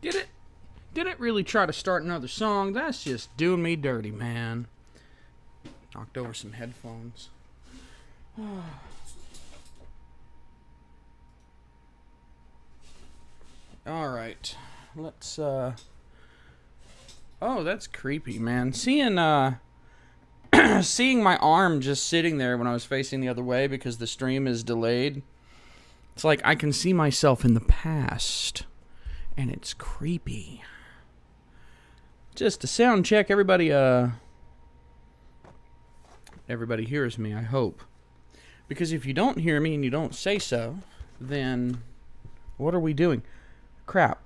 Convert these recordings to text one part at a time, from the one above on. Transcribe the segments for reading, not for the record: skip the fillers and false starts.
Did it really try to start another song? That's just doing me dirty, man. Knocked over some headphones. Alright. Let's, Oh, that's creepy, man. Seeing my arm just sitting there when I was facing the other way because the stream is delayed. It's like I can see myself in the past. And it's creepy. Just a sound check. Everybody hears me, I hope. Because if you don't hear me and you don't say so, then what are we doing? Crap.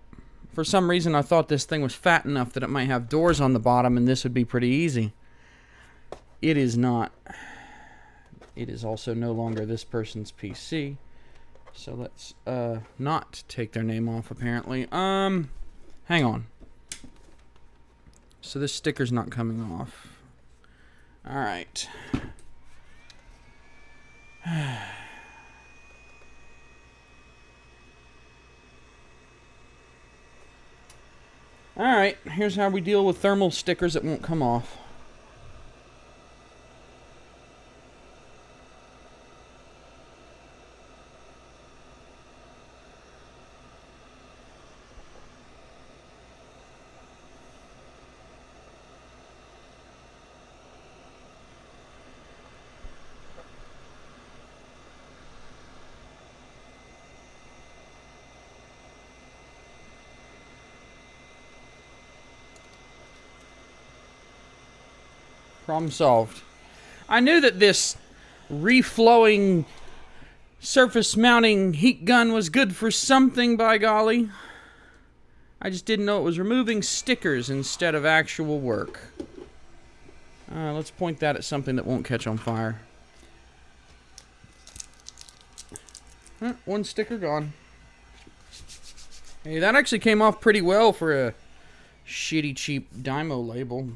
For some reason, I thought this thing was fat enough that it might have doors on the bottom and this would be pretty easy. It is not. It is also no longer this person's PC. So let's not take their name off, apparently. Hang on. So this sticker's not coming off. Alright. Alright, here's how we deal with thermal stickers that won't come off. Problem solved. I knew that this reflowing surface mounting heat gun was good for something, by golly. I just didn't know it was removing stickers instead of actual work. Let's point that at something that won't catch on fire. One sticker gone. Hey, that actually came off pretty well for a shitty, cheap Dymo label.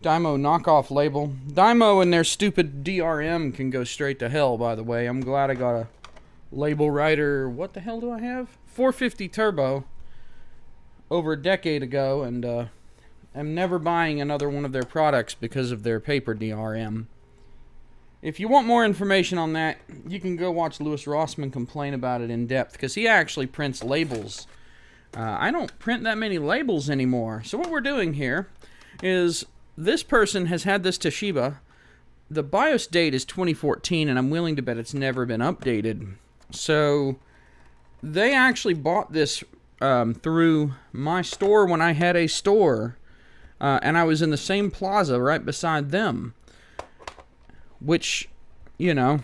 Dymo knockoff label. Dymo and their stupid DRM can go straight to hell, by the way. I'm glad I got a label writer. What the hell do I have? 450 Turbo over a decade ago, and I'm never buying another one of their products because of their paper DRM. If you want more information on that, you can go watch Louis Rossman complain about it in depth, because he actually prints labels. I don't print that many labels anymore. So what we're doing here is this person has had this Toshiba. The BIOS date is 2014, and I'm willing to bet it's never been updated. So they actually bought this through my store when I had a store, and I was in the same plaza right beside them. Which, you know,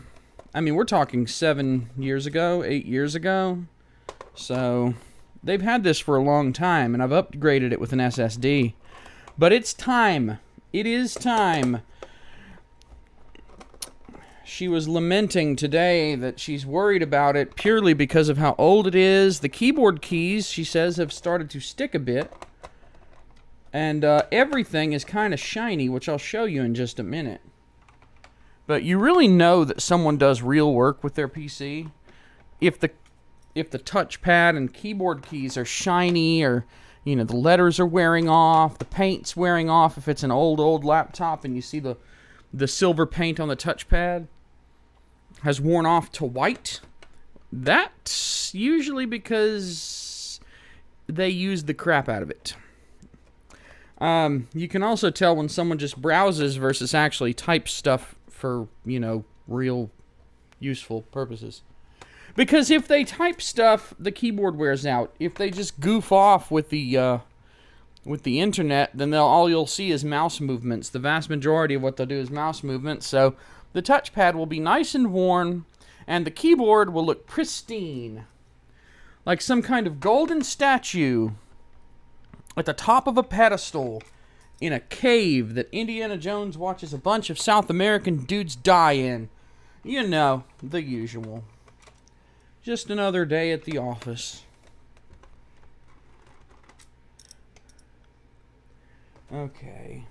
I mean, we're talking 7 years ago, 8 years ago. So they've had this for a long time, and I've upgraded it with an SSD. But it's time. It is time. She was lamenting today that she's worried about it purely because of how old it is. The keyboard keys, she says, have started to stick a bit. And everything is kind of shiny, which I'll show you in just a minute. But you really know that someone does real work with their PC if the touchpad and keyboard keys are shiny, or, you know, the letters are wearing off, the paint's wearing off. If it's an old laptop and you see the silver paint on the touchpad has worn off to white, that's usually because they used the crap out of it. You can also tell when someone just browses versus actually types stuff for, you know, real useful purposes. Because if they type stuff, the keyboard wears out. If they just goof off with the internet, then all you'll see is mouse movements. The vast majority of what they'll do is mouse movements. So the touchpad will be nice and worn, and the keyboard will look pristine, like some kind of golden statue at the top of a pedestal in a cave that Indiana Jones watches a bunch of South American dudes die in. You know, the usual. Just another day at the office. Okay.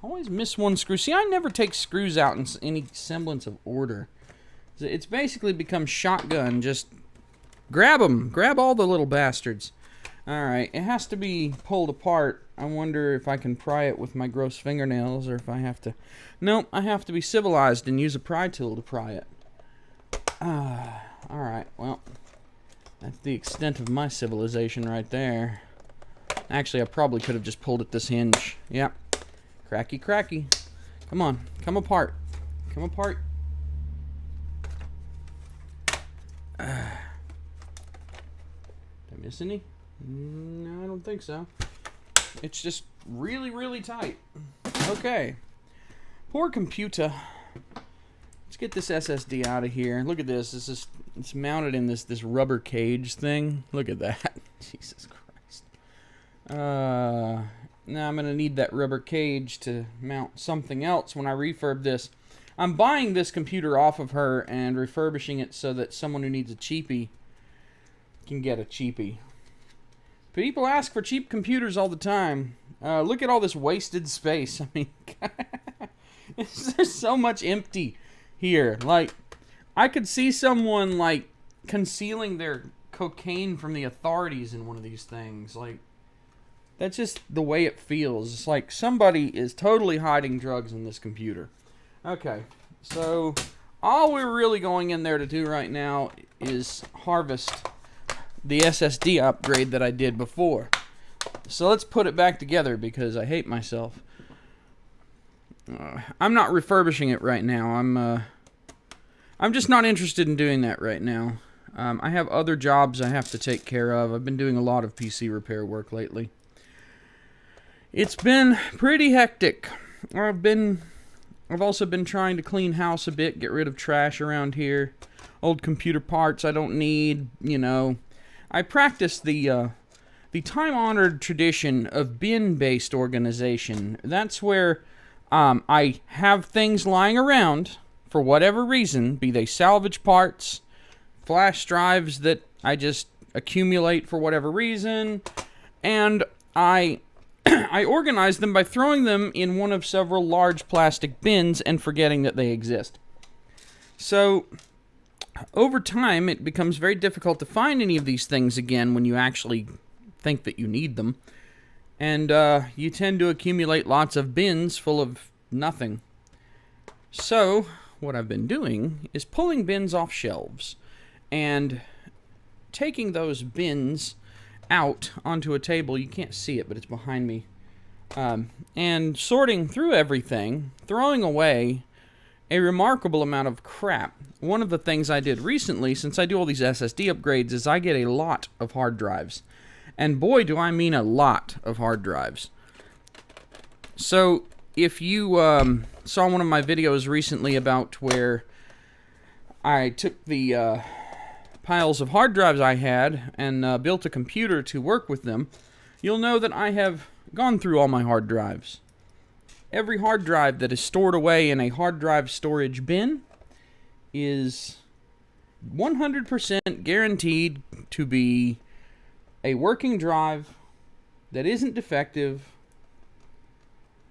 Always miss one screw. See, I never take screws out in any semblance of order. It's basically become shotgun. Just grab them. Grab all the little bastards. Alright, it has to be pulled apart. I wonder if I can pry it with my gross fingernails or if I have to... Nope, I have to be civilized and use a pry tool to pry it. Alright, well, that's the extent of my civilization right there. Actually, I probably could have just pulled at this hinge. Yep. Cracky, cracky. Come on, come apart. Come apart. Did I miss any? No, I don't think so. It's just really, really tight. Okay. Poor computer. Let's get this SSD out of here. Look at this. It's mounted in this rubber cage thing. Look at that. Jesus Christ. Now I'm going to need that rubber cage to mount something else when I refurb this. I'm buying this computer off of her and refurbishing it so that someone who needs a cheapie can get a cheapie. People ask for cheap computers all the time. Look at all this wasted space. I mean, there's so much empty here. Like, I could see someone, like, concealing their cocaine from the authorities in one of these things. Like, that's just the way it feels. It's like somebody is totally hiding drugs in this computer. Okay, so all we're really going in there to do right now is harvest the SSD upgrade that I did before. So let's put it back together because I hate myself. I'm not refurbishing it right now. I'm just not interested in doing that right now. I have other jobs I have to take care of. I've been doing a lot of PC repair work lately. It's been pretty hectic. I've also been trying to clean house a bit, get rid of trash around here. Old computer parts I don't need, you know. I practice the time-honored tradition of bin-based organization. That's where I have things lying around for whatever reason, be they salvage parts, flash drives that I just accumulate for whatever reason, and I organize them by throwing them in one of several large plastic bins and forgetting that they exist. So, over time, it becomes very difficult to find any of these things again when you actually think that you need them. And you tend to accumulate lots of bins full of nothing. So, what I've been doing is pulling bins off shelves and taking those bins out onto a table. You can't see it, but it's behind me. And sorting through everything, throwing away a remarkable amount of crap. One of the things I did recently, since I do all these SSD upgrades, is I get a lot of hard drives. And boy, do I mean a lot of hard drives. So, if you saw one of my videos recently about where I took the piles of hard drives I had and built a computer to work with them, you'll know that I have gone through all my hard drives. Every hard drive that is stored away in a hard drive storage bin is 100% guaranteed to be a working drive that isn't defective,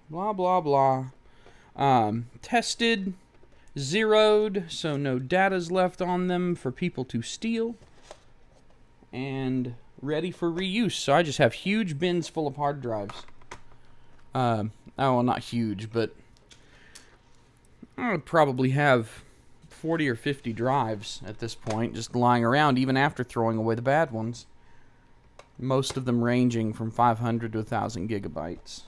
blah, blah, blah. Tested, zeroed, so no data's left on them for people to steal, and ready for reuse. So I just have huge bins full of hard drives. Oh, well, not huge, but I would probably have 40 or 50 drives at this point, just lying around, even after throwing away the bad ones. Most of them ranging from 500 to 1,000 gigabytes.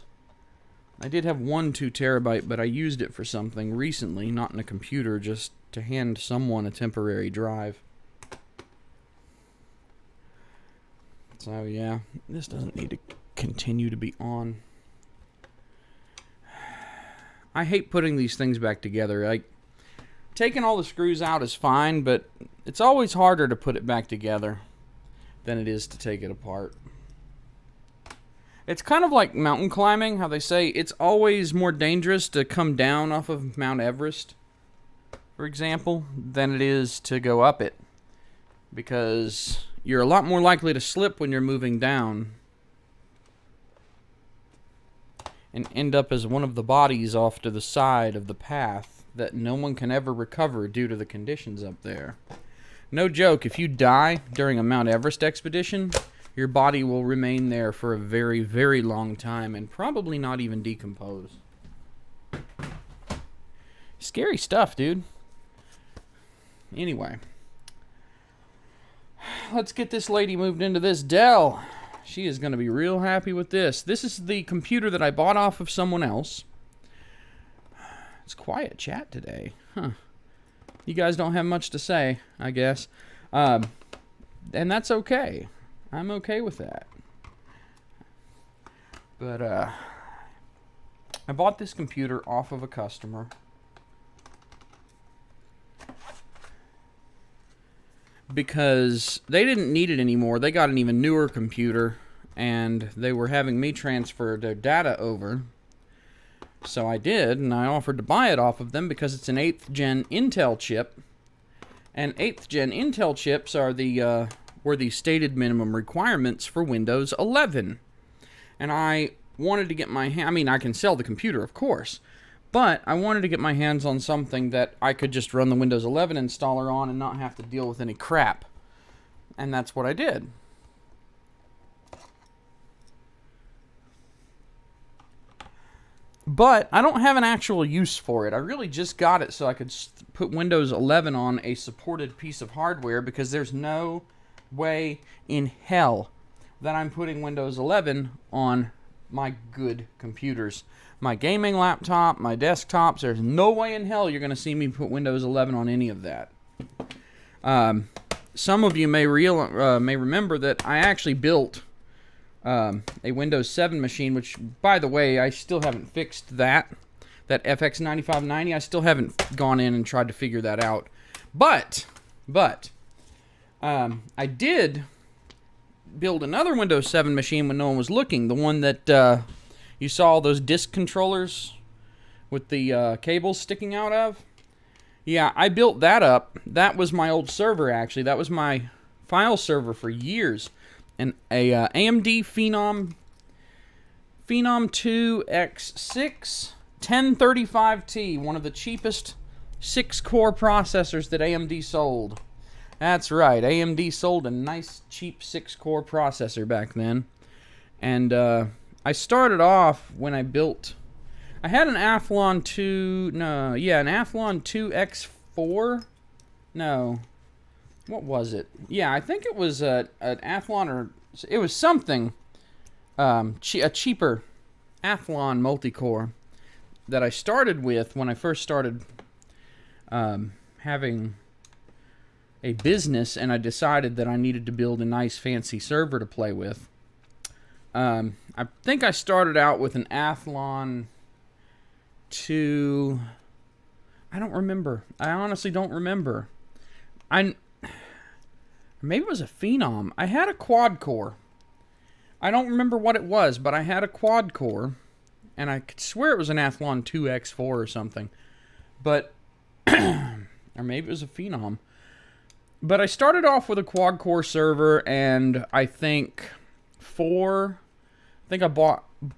I did have one 2 terabyte, but I used it for something recently, not in a computer, just to hand someone a temporary drive. So yeah, this doesn't need to continue to be on. I hate putting these things back together. Like, taking all the screws out is fine, but it's always harder to put it back together than it is to take it apart. It's kind of like mountain climbing, how they say it's always more dangerous to come down off of Mount Everest, for example, than it is to go up it. Because you're a lot more likely to slip when you're moving down and end up as one of the bodies off to the side of the path that no one can ever recover due to the conditions up there. No joke, if you die during a Mount Everest expedition, your body will remain there for a very, very long time and probably not even decompose. Scary stuff, dude. Anyway, let's get this lady moved into this Dell. She is going to be real happy with this. This is the computer that I bought off of someone else. It's quiet chat today. Huh. You guys don't have much to say, I guess. And that's okay. I'm okay with that. But, I bought this computer off of a customer. Because they didn't need it anymore. They got an even newer computer, and they were having me transfer their data over. So I did, and I offered to buy it off of them because it's an 8th gen Intel chip. And 8th gen Intel chips are were the stated minimum requirements for Windows 11. And I wanted to get my I mean, I can sell the computer, of course. But I wanted to get my hands on something that I could just run the Windows 11 installer on and not have to deal with any crap. And that's what I did. But I don't have an actual use for it. I really just got it so I could put Windows 11 on a supported piece of hardware, because there's no way in hell that I'm putting Windows 11 on my good computers. My gaming laptop, my desktops, there's no way in hell you're going to see me put Windows 11 on any of that. Some of you may remember that I actually built a Windows 7 machine, which, by the way, I still haven't fixed that FX9590. I still haven't gone in and tried to figure that out. But I did build another Windows 7 machine when no one was looking. The one that you saw all those disk controllers with the cables sticking out of. Yeah, I built that up. That was my old server, actually. That was my file server for years. And a AMD Phenom 2X6 1035T, one of the cheapest 6-core processors that AMD sold. That's right, AMD sold a nice, cheap 6-core processor back then. And I started off when I built... I had an Athlon 2... No, yeah, an Athlon 2X4? No. What was it? Yeah, I think it was an Athlon, or... It was something. A cheaper Athlon multi-core that I started with when I first started having a business, and I decided that I needed to build a nice fancy server to play with. I think I started out with an Athlon 2... I don't remember. I honestly don't remember. Maybe it was a Phenom. I had a quad core. I don't remember what it was, but I had a quad core, and I could swear it was an Athlon 2X4 or something. But, or maybe it was a Phenom. But I started off with a quad core server, and I think I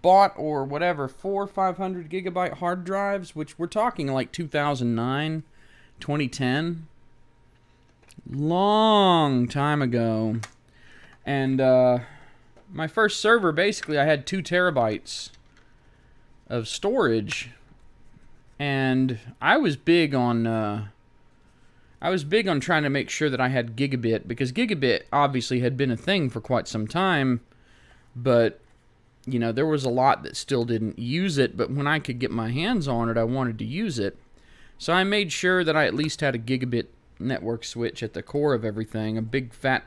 bought or whatever, 4 500 gigabyte hard drives, which we're talking like 2009, 2010. Long time ago. And my first server, basically, I had 2 terabytes of storage, and I was big on trying to make sure that I had gigabit, because gigabit obviously had been a thing for quite some time, but you know, there was a lot that still didn't use it, but when I could get my hands on it, I wanted to use it. So I made sure that I at least had a gigabit network switch at the core of everything, a big fat...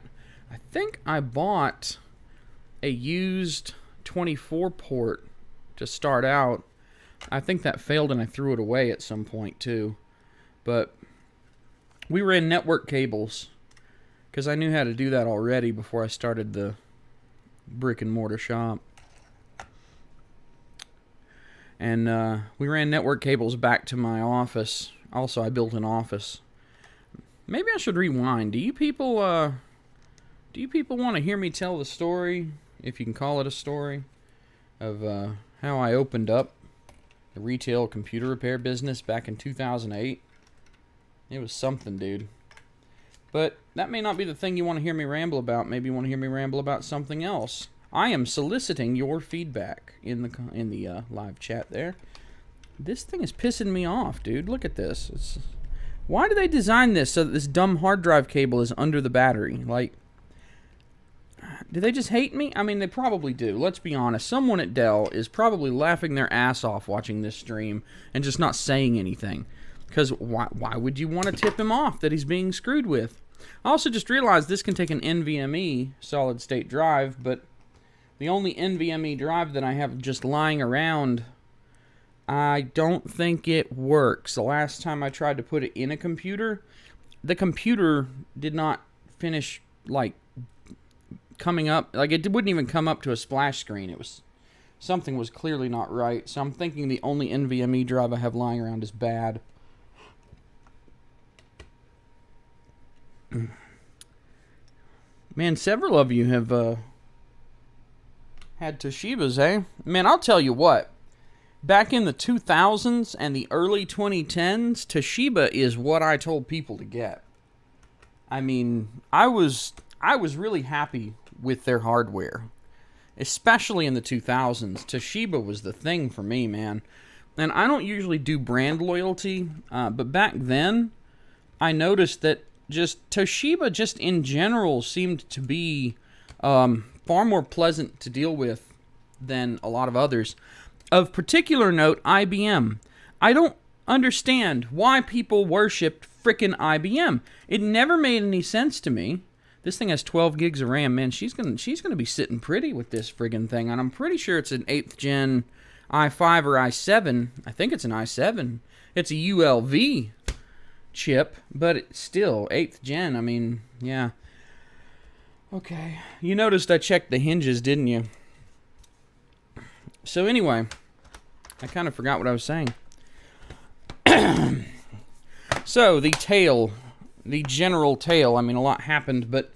I think I bought a used 24 port to start out. I think that failed and I threw it away at some point too. But we ran network cables because I knew how to do that already before I started the brick and mortar shop. And we ran network cables back to my office. Also, I built an office. Maybe I should rewind. Do you people want to hear me tell the story, if you can call it a story, of how I opened up the retail computer repair business back in 2008. It was something, dude. But that may not be the thing you want to hear me ramble about. Maybe you want to hear me ramble about something else. I am soliciting your feedback in the live chat there. This thing is pissing me off, dude. Look at this. Why do they design this so that this dumb hard drive cable is under the battery? Like, do they just hate me? I mean, they probably do. Let's be honest. Someone at Dell is probably laughing their ass off watching this stream and just not saying anything. Because why would you want to tip him off that he's being screwed with? I also just realized this can take an NVMe solid-state drive, but the only NVMe drive that I have just lying around, I don't think it works. The last time I tried to put it in a computer, the computer did not finish, like, coming up. Like, it wouldn't even come up to a splash screen. Something was clearly not right. So I'm thinking the only NVMe drive I have lying around is bad. Man, several of you have had Toshibas, eh? Man, I'll tell you what. Back in the 2000s and the early 2010s, Toshiba is what I told people to get. I mean, I was really happy with their hardware. Especially in the 2000s. Toshiba was the thing for me, man. And I don't usually do brand loyalty, but back then, I noticed that Toshiba just in general seemed to be far more pleasant to deal with than a lot of others. Of particular note, IBM. I don't understand why people worshipped frickin' IBM. It never made any sense to me. This thing has 12 gigs of RAM, man. She's gonna be sitting pretty with this friggin' thing, and I'm pretty sure it's an 8th gen i5 or i7. I think it's an i7. It's a ULV chip, but it's still 8th gen. I mean, yeah. Okay. You noticed I checked the hinges, didn't you? So anyway, I kind of forgot what I was saying. So, the general tale, I mean, a lot happened, but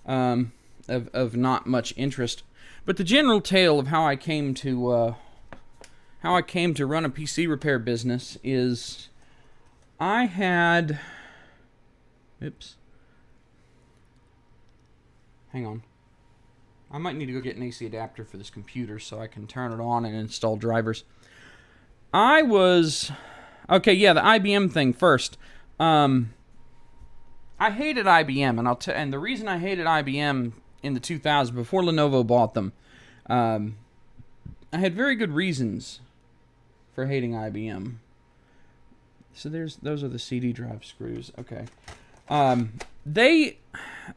of not much interest. But the general tale of how I came to run a PC repair business is I had... Oops. Hang on. I might need to go get an AC adapter for this computer so I can turn it on and install drivers. Okay, yeah, the IBM thing first. I hated IBM, and the reason I hated IBM in the 2000s, before Lenovo bought them, I had very good reasons for hating IBM. So those are the CD drive screws. Okay.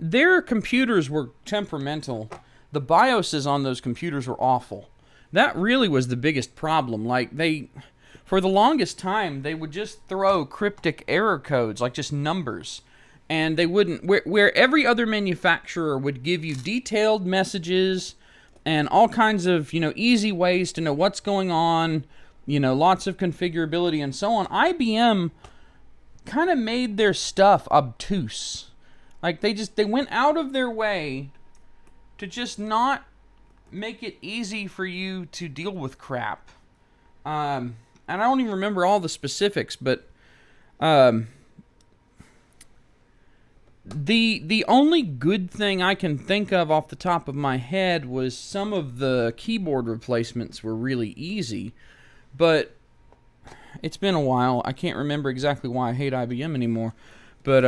Their computers were temperamental. The BIOSes on those computers were awful. That really was the biggest problem. Like, for the longest time, they would just throw cryptic error codes, like just numbers. And they wouldn't, where every other manufacturer would give you detailed messages and all kinds of, easy ways to know what's going on, lots of configurability and so on. IBM kind of made their stuff obtuse. Like, they went out of their way to just not make it easy for you to deal with crap. And I don't even remember all the specifics, but the only good thing I can think of off the top of my head was some of the keyboard replacements were really easy, but it's been a while. I can't remember exactly why I hate IBM anymore, but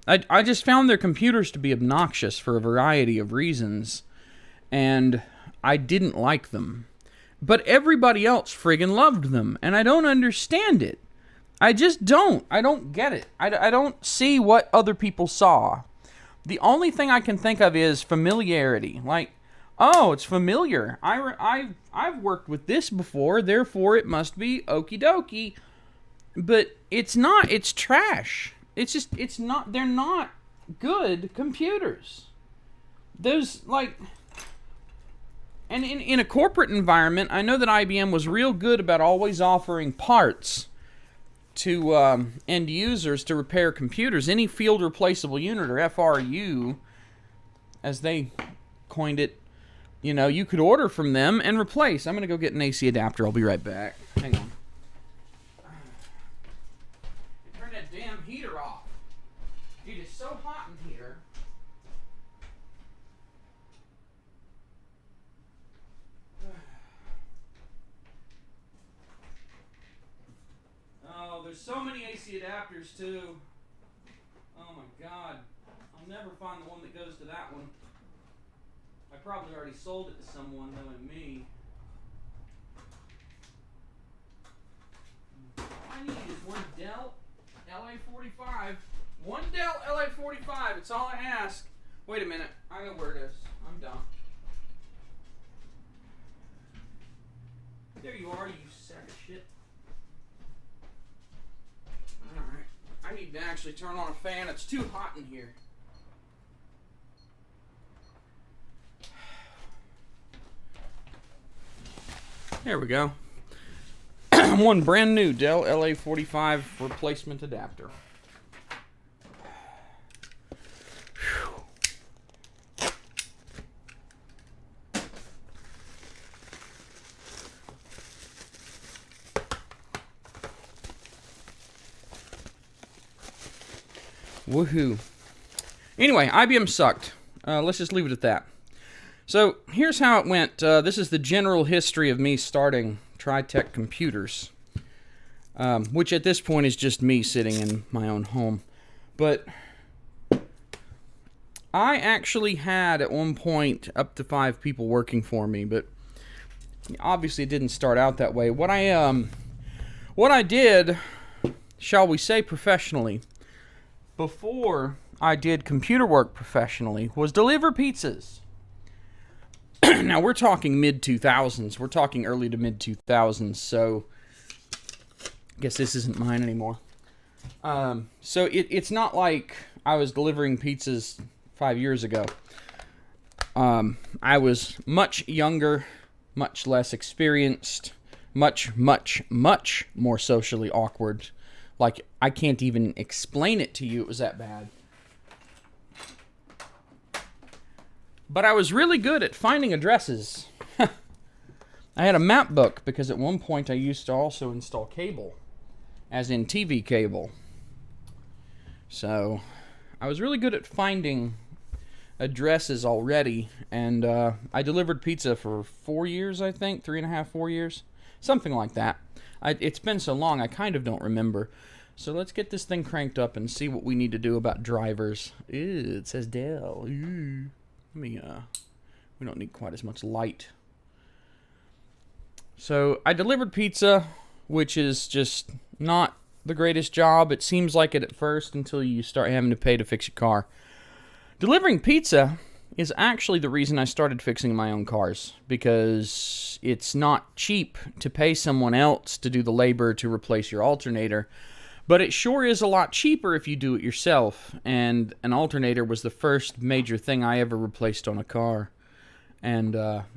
I just found their computers to be obnoxious for a variety of reasons, and I didn't like them. But everybody else friggin' loved them, and I don't understand it. I just don't. I don't get it. I don't see what other people saw. The only thing I can think of is familiarity. Like, oh, it's familiar. I've worked with this before, therefore it must be okie dokie. But it's not. It's trash. It's not. They're not good computers. Those, like... And in a corporate environment, I know that IBM was real good about always offering parts to end users to repair computers. Any field replaceable unit, or FRU, as they coined it, you could order from them and replace. I'm going to go get an AC adapter. I'll be right back. Hang on. There's so many AC adapters too. Oh my god. I'll never find the one that goes to that one. I probably already sold it to someone, knowing me. All I need is one Dell LA45. One Dell LA45. It's all I ask. Wait a minute. I know where it is. I'm dumb. There you are, you sack of shit. Alright. I need to actually turn on a fan. It's too hot in here. There we go. One brand new Dell LA45 replacement adapter. Woohoo. Anyway, IBM sucked. Let's just leave it at that. So, here's how it went. This is the general history of me starting TriTech Computers. Which at this point is just me sitting in my own home. But I actually had at one point up to 5 people working for me, but obviously it didn't start out that way. What I did, shall we say professionally, before I did computer work professionally, was deliver pizzas. Now, we're talking mid-2000s. We're talking early to mid-2000s, so I guess this isn't mine anymore. So it's not like I was delivering pizzas 5 years ago. I was much younger, much less experienced, much more socially awkward. Like, I can't even explain it to you. It was that bad. But I was really good at finding addresses. I had a map book because at one point I used to also install cable, as in TV cable. So I was really good at finding addresses already, and I delivered pizza for 4 years, I think, 3.5, 4 years, something like that. It's been so long, I kind of don't remember. So let's get this thing cranked up and see what we need to do about drivers. Ew, it says Dell. Ew. We don't need quite as much light. So I delivered pizza, which is just not the greatest job. It seems like it at first until you start having to pay to fix your car. Delivering pizza is actually the reason I started fixing my own cars, because it's not cheap to pay someone else to do the labor to replace your alternator. But it sure is a lot cheaper if you do it yourself, and an alternator was the first major thing I ever replaced on a car. And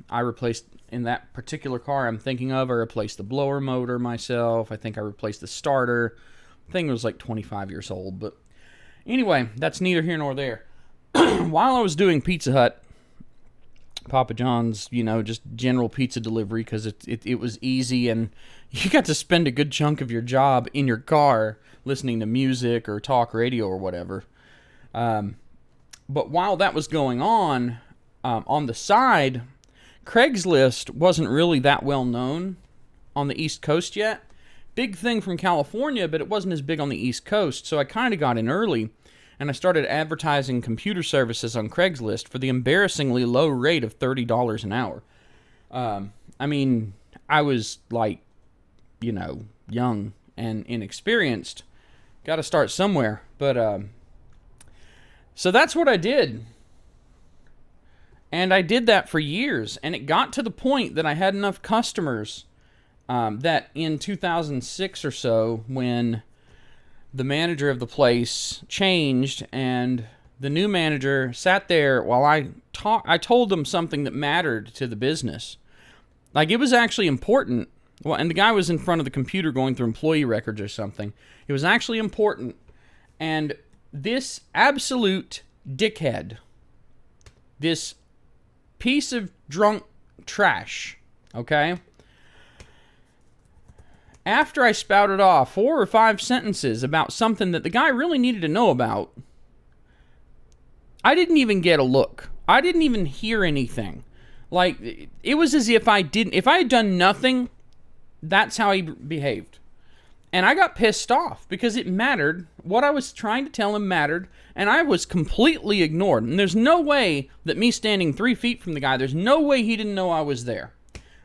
I replaced, in that particular car I'm thinking of, I replaced the blower motor myself. I think I replaced the starter. The thing was like 25 years old, but anyway, that's neither here nor there. While I was doing Pizza Hut, Papa John's, you know, just general pizza delivery, because it was easy, and you got to spend a good chunk of your job in your car listening to music or talk radio or whatever. But while that was going on the side, Craigslist wasn't really that well known on the East Coast yet. Big thing from California, but it wasn't as big on the East Coast, so I kind of got in early, and I started advertising computer services on Craigslist for the embarrassingly low rate of $30 an hour. I mean, I was like, you know, young and inexperienced. Got to start somewhere. But, so that's what I did. And I did that for years. And it got to the point that I had enough customers that in 2006 or so, when the manager of the place changed and the new manager sat there while I told them something that mattered to the business. Like, it was actually important. Well, and the guy was in front of the computer going through employee records or something. It was actually important. And this absolute dickhead, this piece of drunk trash, okay? After I spouted off 4 or 5 sentences about something that the guy really needed to know about, I didn't even get a look. I didn't even hear anything. Like, it was as if I had done nothing. That's how he behaved. And I got pissed off because it mattered. What I was trying to tell him mattered, and I was completely ignored. And there's no way that me standing 3 feet from the guy, there's no way he didn't know I was there.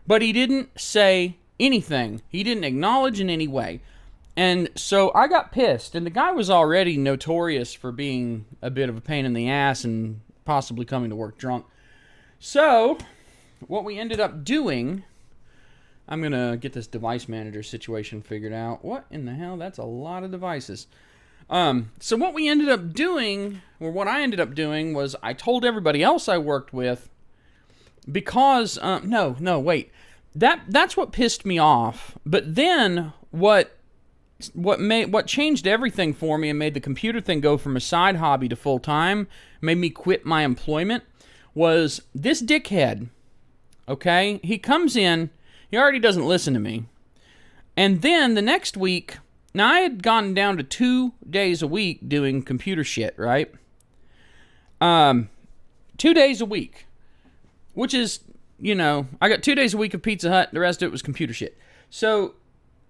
But he didn't say anything. He didn't acknowledge in any way. And so I got pissed, and the guy was already notorious for being a bit of a pain in the ass and possibly coming to work drunk. So what we ended up doing, I'm going to get this device manager situation figured out. What in the hell? That's a lot of devices. So what we ended up doing, or what I ended up doing, was I told everybody else I worked with, because, wait. That's what pissed me off. But then what changed everything for me and made the computer thing go from a side hobby to full time, made me quit my employment, was this dickhead. Okay? He comes in, he already doesn't listen to me. And then the next week, now I had gone down to 2 days a week doing computer shit, right? 2 days a week. Which is, I got 2 days a week of Pizza Hut, the rest of it was computer shit. So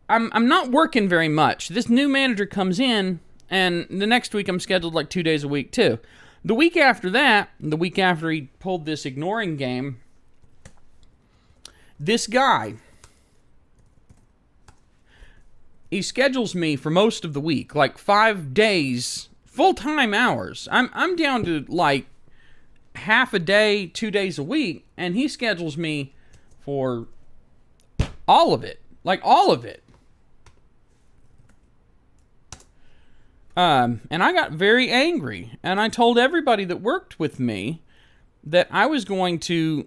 I'm not working very much. This new manager comes in, and the next week I'm scheduled like 2 days a week too. The week after that, the week after he pulled this ignoring game, this guy, he schedules me for most of the week, like 5 days, full-time hours. I'm down to like half a day, 2 days a week, and he schedules me for all of it. Like all of it. And I got very angry, and I told everybody that worked with me that I was going to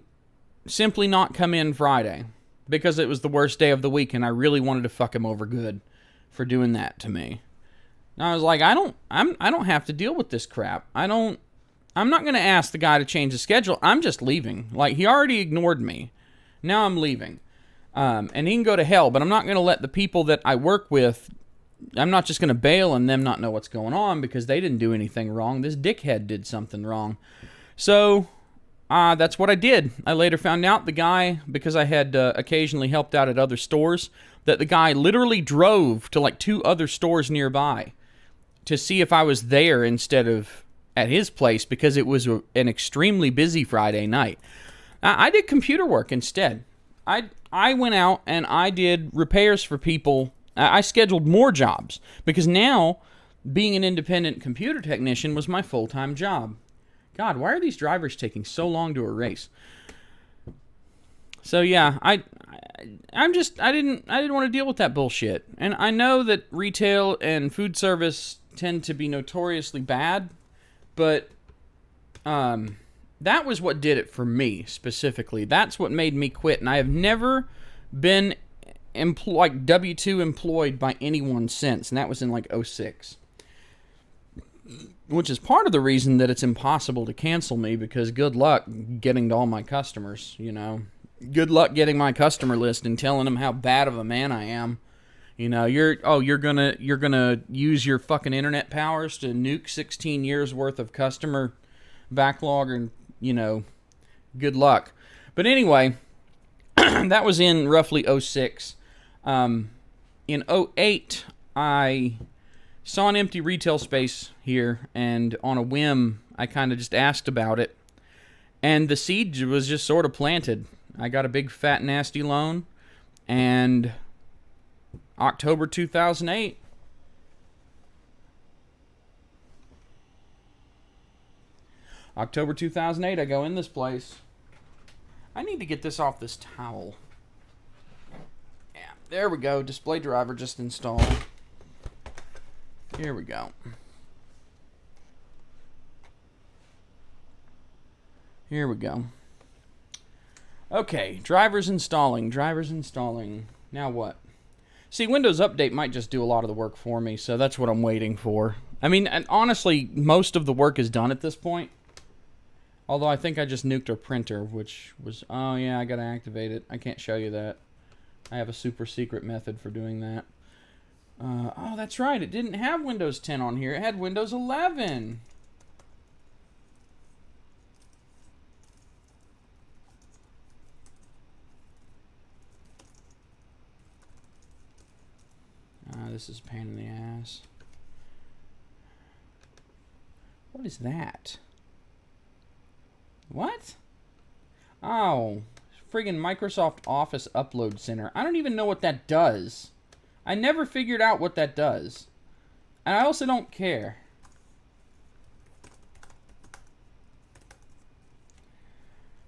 simply not come in Friday because it was the worst day of the week, and I really wanted to fuck him over good for doing that to me. And I was like, I don't have to deal with this crap. I'm not going to ask the guy to change the schedule. I'm just leaving. Like, he already ignored me. Now I'm leaving. And he can go to hell, but I'm not going to let the people that I work with, I'm not just going to bail and them not know what's going on because they didn't do anything wrong. This dickhead did something wrong. So, that's what I did. I later found out the guy, because I had occasionally helped out at other stores, that the guy literally drove to like 2 other stores nearby to see if I was there instead of at his place because it was an extremely busy Friday night. I did computer work instead. I went out and I did repairs for people. I scheduled more jobs because now being an independent computer technician was my full-time job. God, why are these drivers taking so long to erase? So yeah, I didn't want to deal with that bullshit. And I know that retail and food service tend to be notoriously bad, but that was what did it for me specifically. That's what made me quit, and I have never been W-2 employed by anyone since, and that was in like 2006. Which is part of the reason that it's impossible to cancel me, because good luck getting to all my customers, Good luck getting my customer list and telling them how bad of a man I am. You're gonna use your fucking internet powers to nuke 16 years worth of customer backlog, and good luck. But anyway, that was in roughly 2006. In 2008, I saw an empty retail space here, and on a whim, I kind of just asked about it, and the seed was just sort of planted. I got a big, fat, nasty loan, and October 2008, I go in this place. I need to get this off this towel. Yeah, there we go. Display driver just installed. Here we go. Here we go. Okay, drivers installing. Now what? See, Windows Update might just do a lot of the work for me, so that's what I'm waiting for. I mean, and honestly, most of the work is done at this point. Although I think I just nuked a printer, which was... Oh, yeah, I gotta activate it. I can't show you that. I have a super secret method for doing that. Oh, that's right. It didn't have Windows 10 on here. It had Windows 11. this is a pain in the ass. What is that? What? Oh, friggin' Microsoft Office Upload Center. I don't even know what that does. I never figured out what that does. And I also don't care.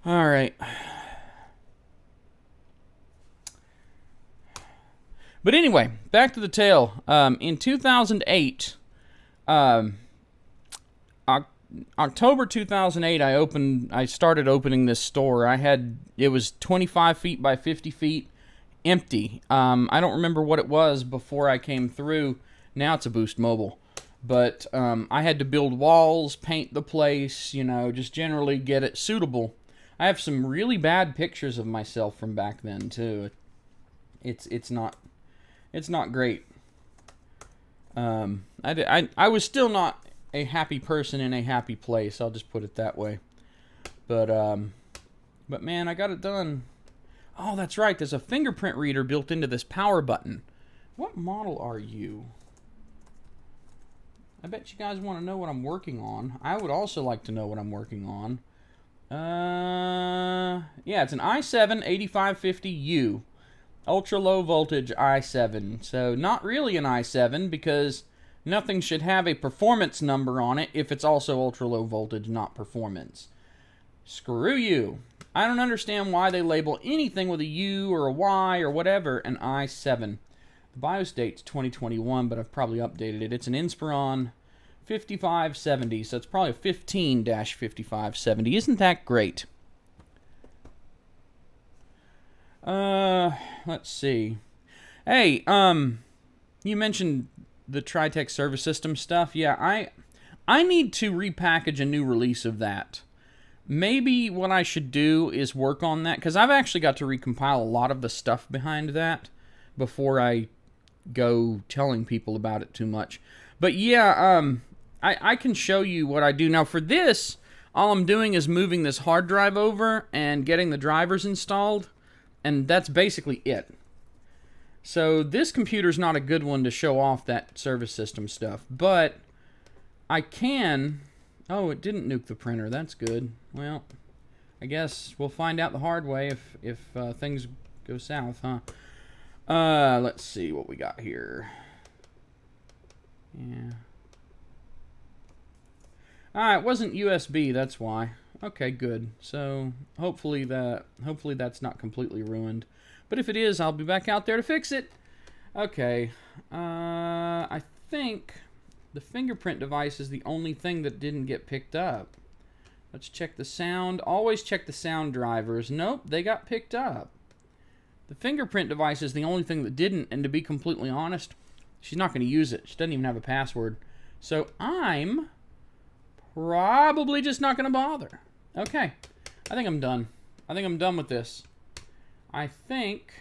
Alright. But anyway, back to the tale. In 2008, October 2008, I started opening this store. It was 25 feet by 50 feet, empty. I don't remember what it was before I came through. Now it's a Boost Mobile. But I had to build walls, paint the place, you know, just generally get it suitable. I have some really bad pictures of myself from back then too. It's not great. I was still not a happy person in a happy place. I'll just put it that way. But man, I got it done. Oh, that's right. There's a fingerprint reader built into this power button. What model are you? I bet you guys want to know what I'm working on. I would also like to know what I'm working on. Yeah, it's an i7 8550U. Ultra low voltage i7. So not really an i7 because nothing should have a performance number on it if it's also ultra low voltage, not performance. Screw you. I don't understand why they label anything with a U or a Y or whatever an i7. The BIOS date's 2021, but I've probably updated it. It's an Inspiron 5570, so it's probably a 15-5570. Isn't that great? Let's see. Hey, you mentioned the Tritech Service System stuff. Yeah, I need to repackage a new release of that. Maybe what I should do is work on that, because I've actually got to recompile a lot of the stuff behind that before I go telling people about it too much. But yeah, I can show you what I do. Now for this, all I'm doing is moving this hard drive over and getting the drivers installed, and that's basically it. So this computer's not a good one to show off that service system stuff, but I can... Oh, it didn't nuke the printer. That's good. Well, I guess we'll find out the hard way if things go south, huh? Let's see what we got here. Yeah. It wasn't USB, that's why. Okay, good. So hopefully that's not completely ruined. But if it is, I'll be back out there to fix it. Okay. I think the fingerprint device is the only thing that didn't get picked up. Let's check the sound. Always check the sound drivers. Nope, they got picked up. The fingerprint device is the only thing that didn't, and to be completely honest, she's not going to use it. She doesn't even have a password. So I'm probably just not going to bother. Okay, I think I'm done. I think I'm done with this. I think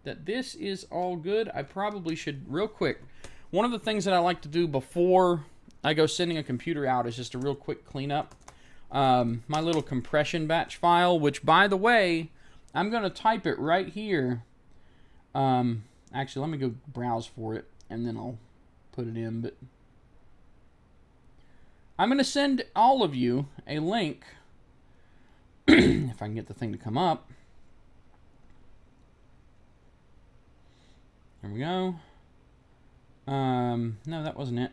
that this is all good. I probably should, real quick, one of the things that I like to do before I go sending a computer out is just a real quick cleanup. My little compression batch file, which, by the way, I'm going to type it right here. Actually, let me go browse for it, and then I'll put it in. But I'm going to send all of you a link, if I can get the thing to come up. There we go. No, that wasn't it.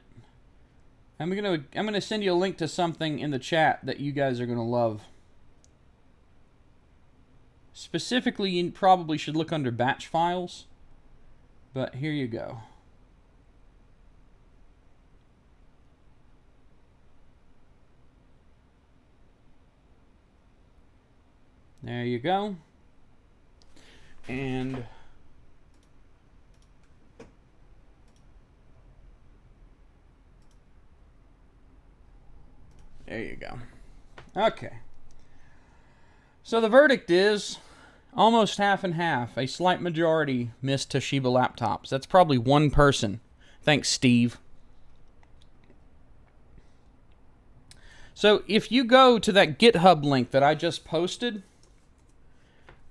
I'm gonna send you a link to something in the chat that you guys are gonna love. Specifically, you probably should look under batch files, but here you go. There you go. And there you go. Okay. So the verdict is almost half and half. A slight majority missed Toshiba laptops. That's probably one person. Thanks, Steve. So if you go to that GitHub link that I just posted,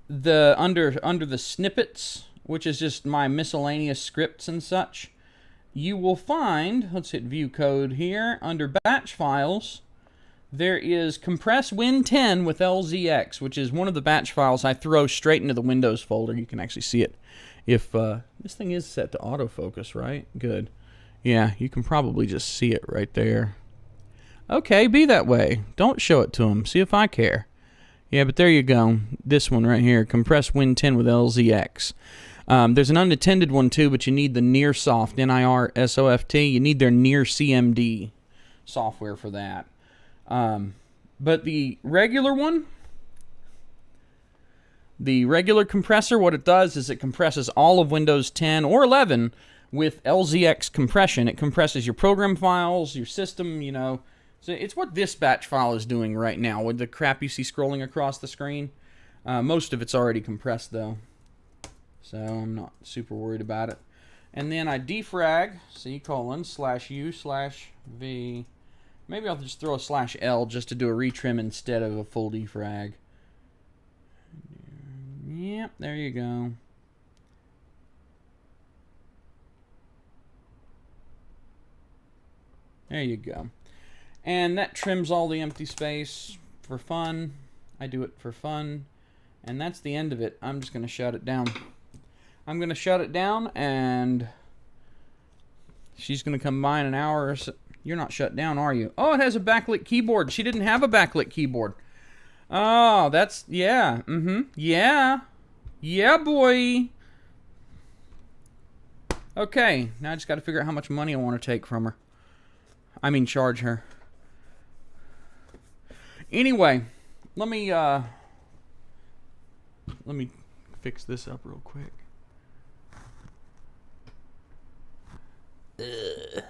under the snippets, which is just my miscellaneous scripts and such, you will find, let's hit view code here, under batch files, there is compress Win10 with LZX, which is one of the batch files I throw straight into the Windows folder. You can actually see it. If this thing is set to autofocus, right? Good. Yeah, you can probably just see it right there. Okay, be that way. Don't show it to them. See if I care. Yeah, but there you go. This one right here, compress Win10 with LZX. There's an unattended one too, but you need the Nearsoft, N-I-R-S-O-F-T. You need their Near CMD software for that. But the regular one, the regular compressor, what it does is it compresses all of Windows 10 or 11 with LZX compression. It compresses your program files, your system, you know. So it's what this batch file is doing right now with the crap you see scrolling across the screen. Most of it's already compressed though, so I'm not super worried about it. And then I defrag C:/U/V. Maybe I'll just throw a /L just to do a retrim instead of a full defrag. Yep, there you go. There you go. And that trims all the empty space for fun. I do it for fun. And that's the end of it. I'm just going to shut it down. I'm going to shut it down, and she's going to come by in an hour or so. You're not shut down, are you? Oh, it has a backlit keyboard. She didn't have a backlit keyboard. Oh, that's, yeah. Yeah. Yeah, boy. Okay, now I just got to figure out how much money I want to take from her. I mean, charge her. Anyway, let me fix this up real quick. There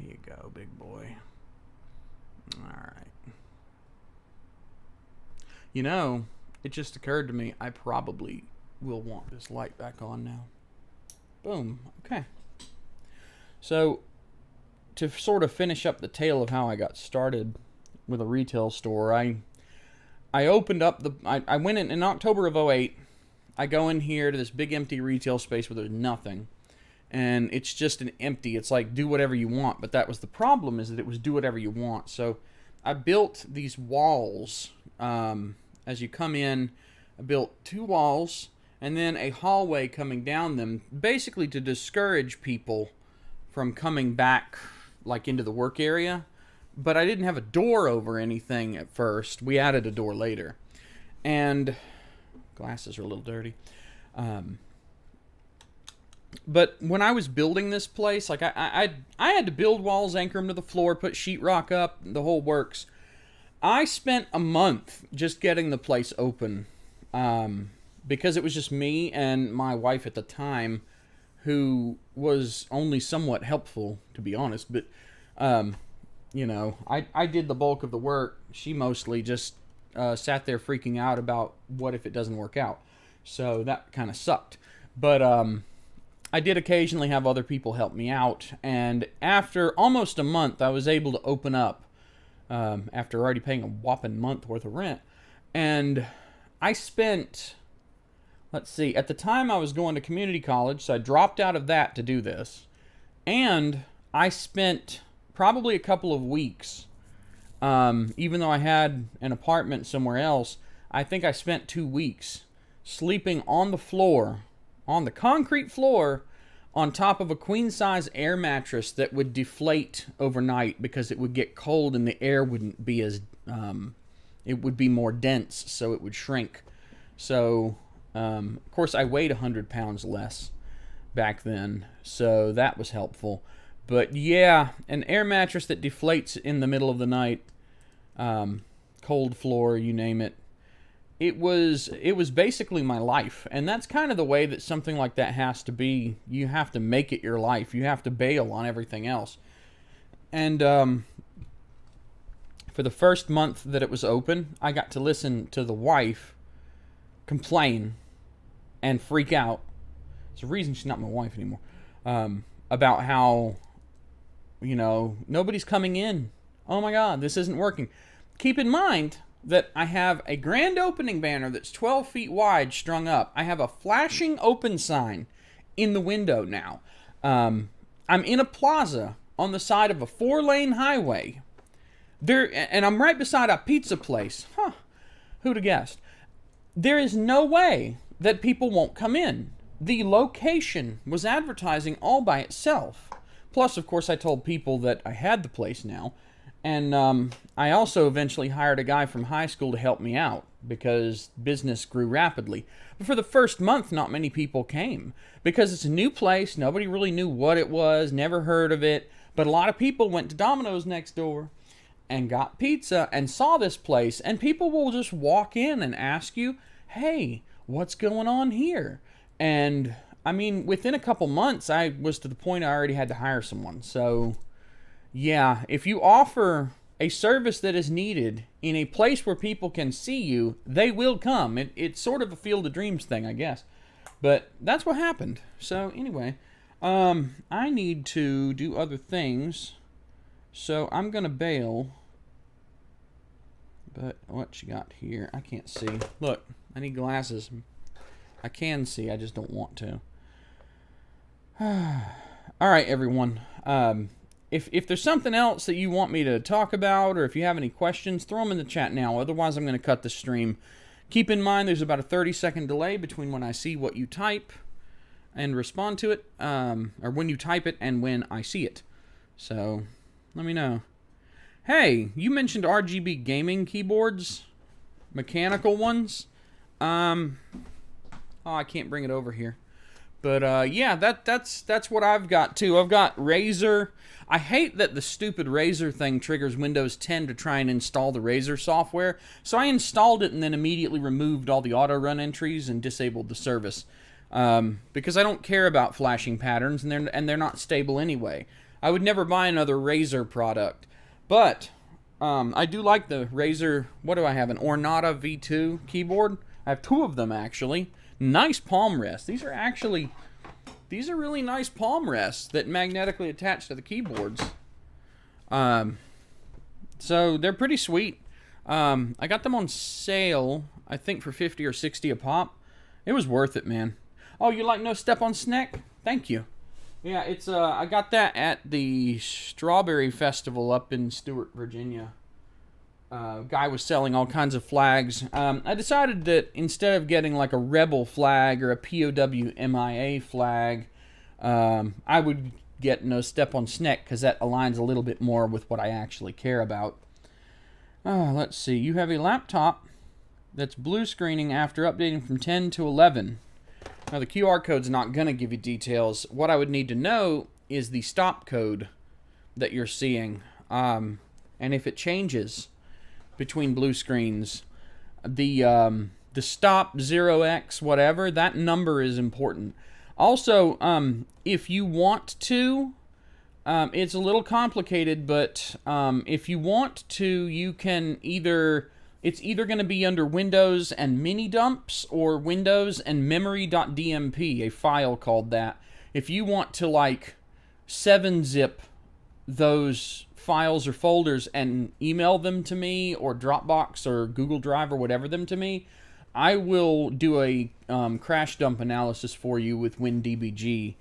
you go, big boy. All right. You know, it just occurred to me I probably will want this light back on now. Boom. Okay. So, to sort of finish up the tale of how I got started with a retail store, I opened up I went in October of 2008. I go in here to this big empty retail space where there's nothing. And it's just an empty, it's like do whatever you want. But that was the problem, is that it was do whatever you want. So I built these walls. As you come in, I built 2 walls and then a hallway coming down them, basically to discourage people from coming back like into the work area. But I didn't have a door over anything at first. We added a door later. And glasses are a little dirty. But when I was building this place, like I had to build walls, anchor them to the floor, put sheetrock up, the whole works. I spent a month just getting the place open, because it was just me and my wife at the time, who was only somewhat helpful, to be honest. But you know, I did the bulk of the work. She mostly just sat there freaking out about what if it doesn't work out. So that kind of sucked. But I did occasionally have other people help me out, and after almost a month, I was able to open up, after already paying a whopping month worth of rent. And I spent, let's see, at the time I was going to community college, so I dropped out of that to do this, and I spent probably a couple of weeks, even though I had an apartment somewhere else, I think I spent 2 weeks sleeping on the floor, on the concrete floor, on top of a queen-size air mattress that would deflate overnight because it would get cold and the air wouldn't be as, it would be more dense, so it would shrink. So, of course, I weighed 100 pounds less back then, so that was helpful. But yeah, an air mattress that deflates in the middle of the night, cold floor, you name it. It was basically my life, and that's kind of the way that something like that has to be. You have to make it your life. You have to bail on everything else. And for the first month that it was open, I got to listen to the wife complain and freak out. It's the reason she's not my wife anymore. About how, you know, nobody's coming in. Oh my God, this isn't working. Keep in mind that I have a grand opening banner that's 12 feet wide strung up. I have a flashing open sign in the window now. I'm in a plaza on the side of a 4-lane highway. And I'm right beside a pizza place. Huh. Who'd have guessed? There is no way that people won't come in. The location was advertising all by itself. Plus, of course, I told people that I had the place now. And I also eventually hired a guy from high school to help me out because business grew rapidly. But for the first month, not many people came because it's a new place. Nobody really knew what it was, never heard of it. But a lot of people went to Domino's next door and got pizza and saw this place. And people will just walk in and ask you, hey, what's going on here? And I mean, within a couple months, I was to the point I already had to hire someone. So yeah, if you offer a service that is needed in a place where people can see you, they will come. It's sort of a Field of Dreams thing, I guess. But that's what happened. So anyway, I need to do other things. So I'm going to bail. But what you got here? I can't see. Look, I need glasses. I can see, I just don't want to. All right, everyone. If there's something else that you want me to talk about, or if you have any questions, throw them in the chat now. Otherwise, I'm going to cut the stream. Keep in mind, there's about a 30-second delay between when I see what you type and respond to it, or when you type it and when I see it. So, let me know. Hey, you mentioned RGB gaming keyboards, mechanical ones. Oh, I can't bring it over here. But yeah, that's what I've got too. I've got Razer. I hate that the stupid Razer thing triggers Windows 10 to try and install the Razer software. So I installed it and then immediately removed all the auto run entries and disabled the service. Because I don't care about flashing patterns and they're not stable anyway. I would never buy another Razer product. But I do like the Razer. What do I have? An Ornata V2 keyboard. I have 2 of them actually. Nice palm rests. These are really nice palm rests that magnetically attach to the keyboards. So they're pretty sweet. I got them on sale, I think for 50 or 60 a pop. It was worth it, man. Oh, you like No Step on Snack? Thank you. Yeah, it's I got that at the Strawberry Festival up in Stewart, Virginia. Guy was selling all kinds of flags. I decided that instead of getting like a Rebel flag or a POW MIA flag, I would get No Step on Snack because that aligns a little bit more with what I actually care about. Let's see. You have a laptop that's blue screening after updating from 10 to 11. Now the QR code's not going to give you details. What I would need to know is the stop code that you're seeing. And if it changes between blue screens, the stop 0x whatever, that number is important. Also, if you want to, it's a little complicated, but if you want to, you can it's either going to be under Windows and mini dumps or Windows and memory.dmp, a file called that. If you want to like 7-zip those files or folders and email them to me or Dropbox or Google Drive or whatever them to me, I will do a crash dump analysis for you with WinDBG.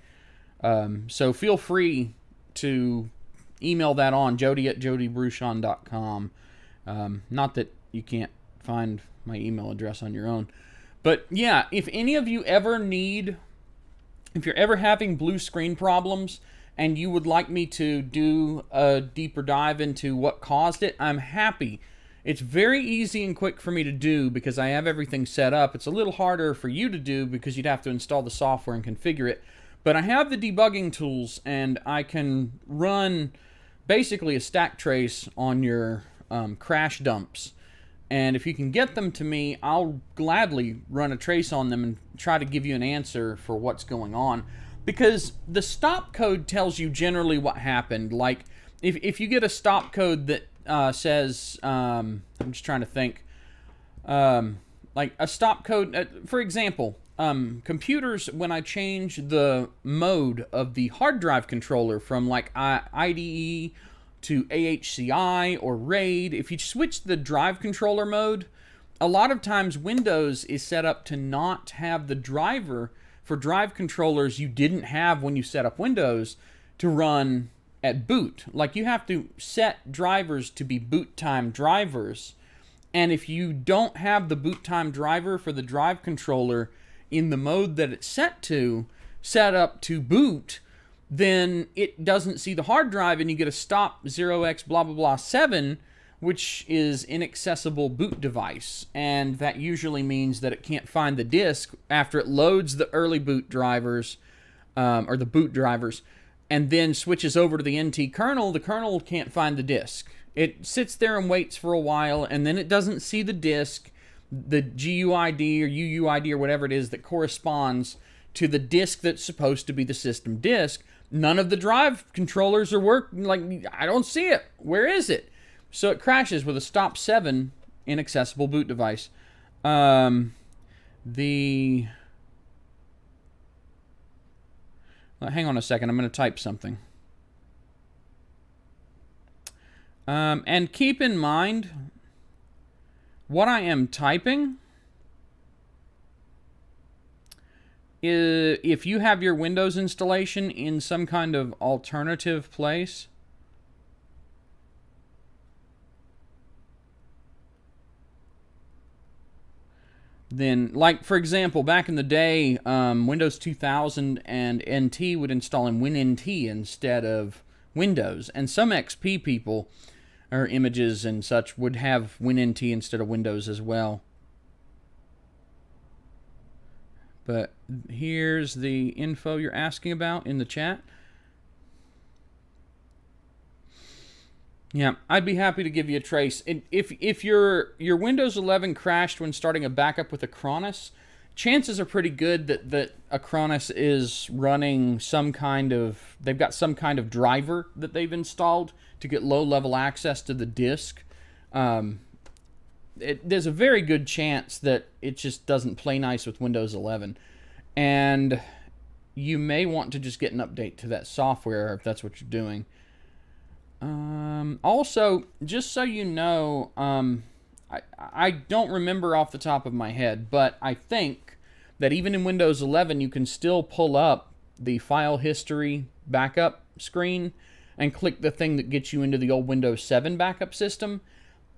So feel free to email that on jody@jodybruchon.com. Not that you can't find my email address on your own. But yeah, if any of you ever if you're ever having blue screen problems and you would like me to do a deeper dive into what caused it, I'm happy. It's very easy and quick for me to do because I have everything set up. It's a little harder for you to do because you'd have to install the software and configure it. But I have the debugging tools and I can run basically a stack trace on your crash dumps. And if you can get them to me, I'll gladly run a trace on them and try to give you an answer for what's going on. Because the stop code tells you generally what happened. Like, if you get a stop code that says, I'm just trying to think, like a stop code, for example, computers, when I change the mode of the hard drive controller from like IDE to AHCI or RAID, if you switch the drive controller mode, a lot of times Windows is set up to not have the driver for drive controllers you didn't have when you set up Windows to run at boot. Like, you have to set drivers to be boot time drivers. And if you don't have the boot time driver for the drive controller in the mode that it's set up to boot, then it doesn't see the hard drive and you get a stop 0x blah blah blah 7, which is inaccessible boot device. And that usually means that it can't find the disk after it loads the early boot drivers, or the boot drivers, and then switches over to the NT kernel. The kernel can't find the disk. It sits there and waits for a while, and then it doesn't see the disk, the GUID or UUID or whatever it is that corresponds to the disk that's supposed to be the system disk. None of the drive controllers are working. Like, I don't see it. Where is it? So it crashes with a stop 7 inaccessible boot device. Hang on a second. I'm going to type something. And keep in mind, what I am typing is, if you have your Windows installation in some kind of alternative place, then, like, for example, back in the day, Windows 2000 and NT would install in WinNT instead of Windows. And some XP people, or images and such, would have WinNT instead of Windows as well. But here's the info you're asking about in the chat. Yeah, I'd be happy to give you a trace. If your Windows 11 crashed when starting a backup with Acronis, chances are pretty good that Acronis is running some kind of, they've got some kind of driver that they've installed to get low-level access to the disk. There's a very good chance that it just doesn't play nice with Windows 11. And you may want to just get an update to that software if that's what you're doing. Also, just so you know, I don't remember off the top of my head, but I think that even in Windows 11 you can still pull up the file history backup screen and click the thing that gets you into the old Windows 7 backup system.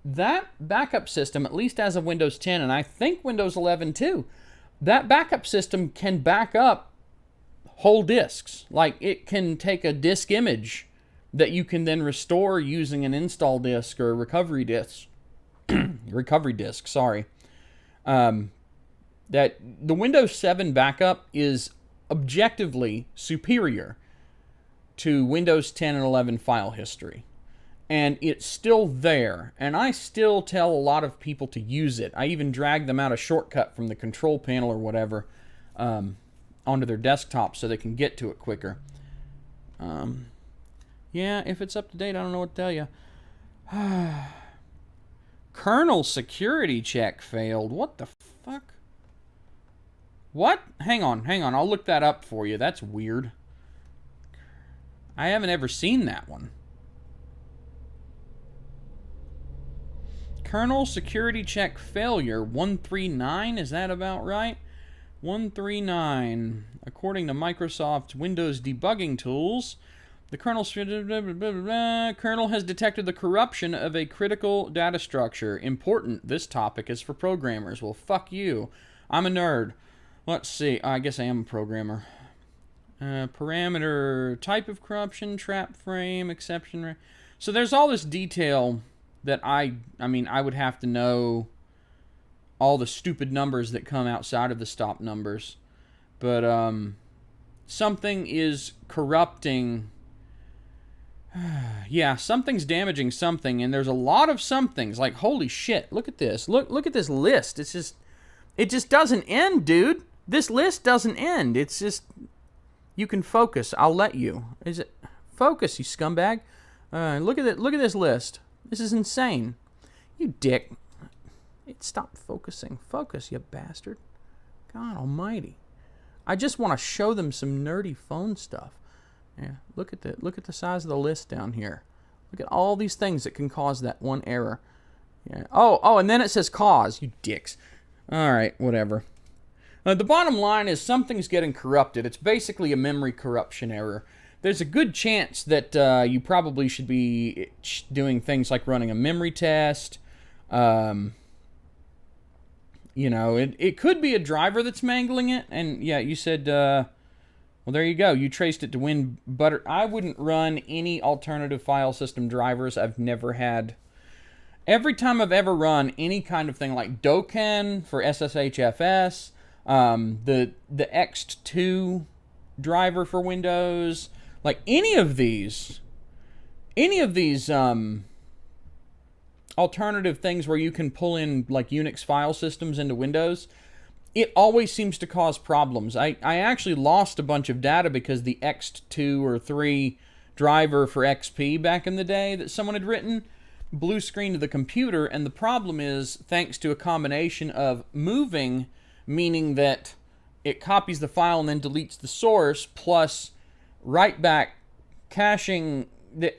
That backup system, at least as of Windows 10, and I think Windows 11 too, that backup system can back up whole disks. Like, it can take a disk image that you can then restore using an install disk or a recovery disk. Recovery disk, sorry. That the Windows 7 backup is objectively superior to Windows 10 and 11 file history. And it's still there. And I still tell a lot of people to use it. I even drag them out a shortcut from the control panel or whatever onto their desktop so they can get to it quicker. Yeah, if it's up to date, I don't know what to tell you. Kernel security check failed. What the fuck? What? Hang on. I'll look that up for you. That's weird. I haven't ever seen that one. Kernel security check failure 139. Is that about right? 139. According to Microsoft's Windows debugging tools, the kernel has detected the corruption of a critical data structure. Important. This topic is for programmers. Well, fuck you. I'm a nerd. Let's see. I guess I am a programmer. Parameter, type of corruption, trap frame, exception. So there's all this detail that I would have to know all the stupid numbers that come outside of the stop numbers. But something is corrupting. Yeah, something's damaging something, and there's a lot of somethings. Like, holy shit, look at this. Look at this list. It just doesn't end, dude. This list doesn't end. It's just, you can focus. I'll let you. Is it focus, you scumbag? Look at it. Look at this list. This is insane. You dick. Stop focusing. Focus, you bastard. God almighty. I just want to show them some nerdy phone stuff. Yeah, look at the size of the list down here. Look at all these things that can cause that one error. Yeah. Oh, and then it says cause, you dicks. All right, whatever. The bottom line is something's getting corrupted. It's basically a memory corruption error. There's a good chance that you probably should be doing things like running a memory test. You know, it could be a driver that's mangling it. And yeah, you said, well, there you go. You traced it to WinButter. I wouldn't run any alternative file system drivers. I've never had. Every time I've ever run any kind of thing like Doken for SSHFS, the X2 driver for Windows, like any of these alternative things where you can pull in like Unix file systems into Windows, it always seems to cause problems. I actually lost a bunch of data because the X2 or 3 driver for XP back in the day that someone had written blue screen to the computer, and the problem is thanks to a combination of moving, meaning that it copies the file and then deletes the source, plus write back caching. The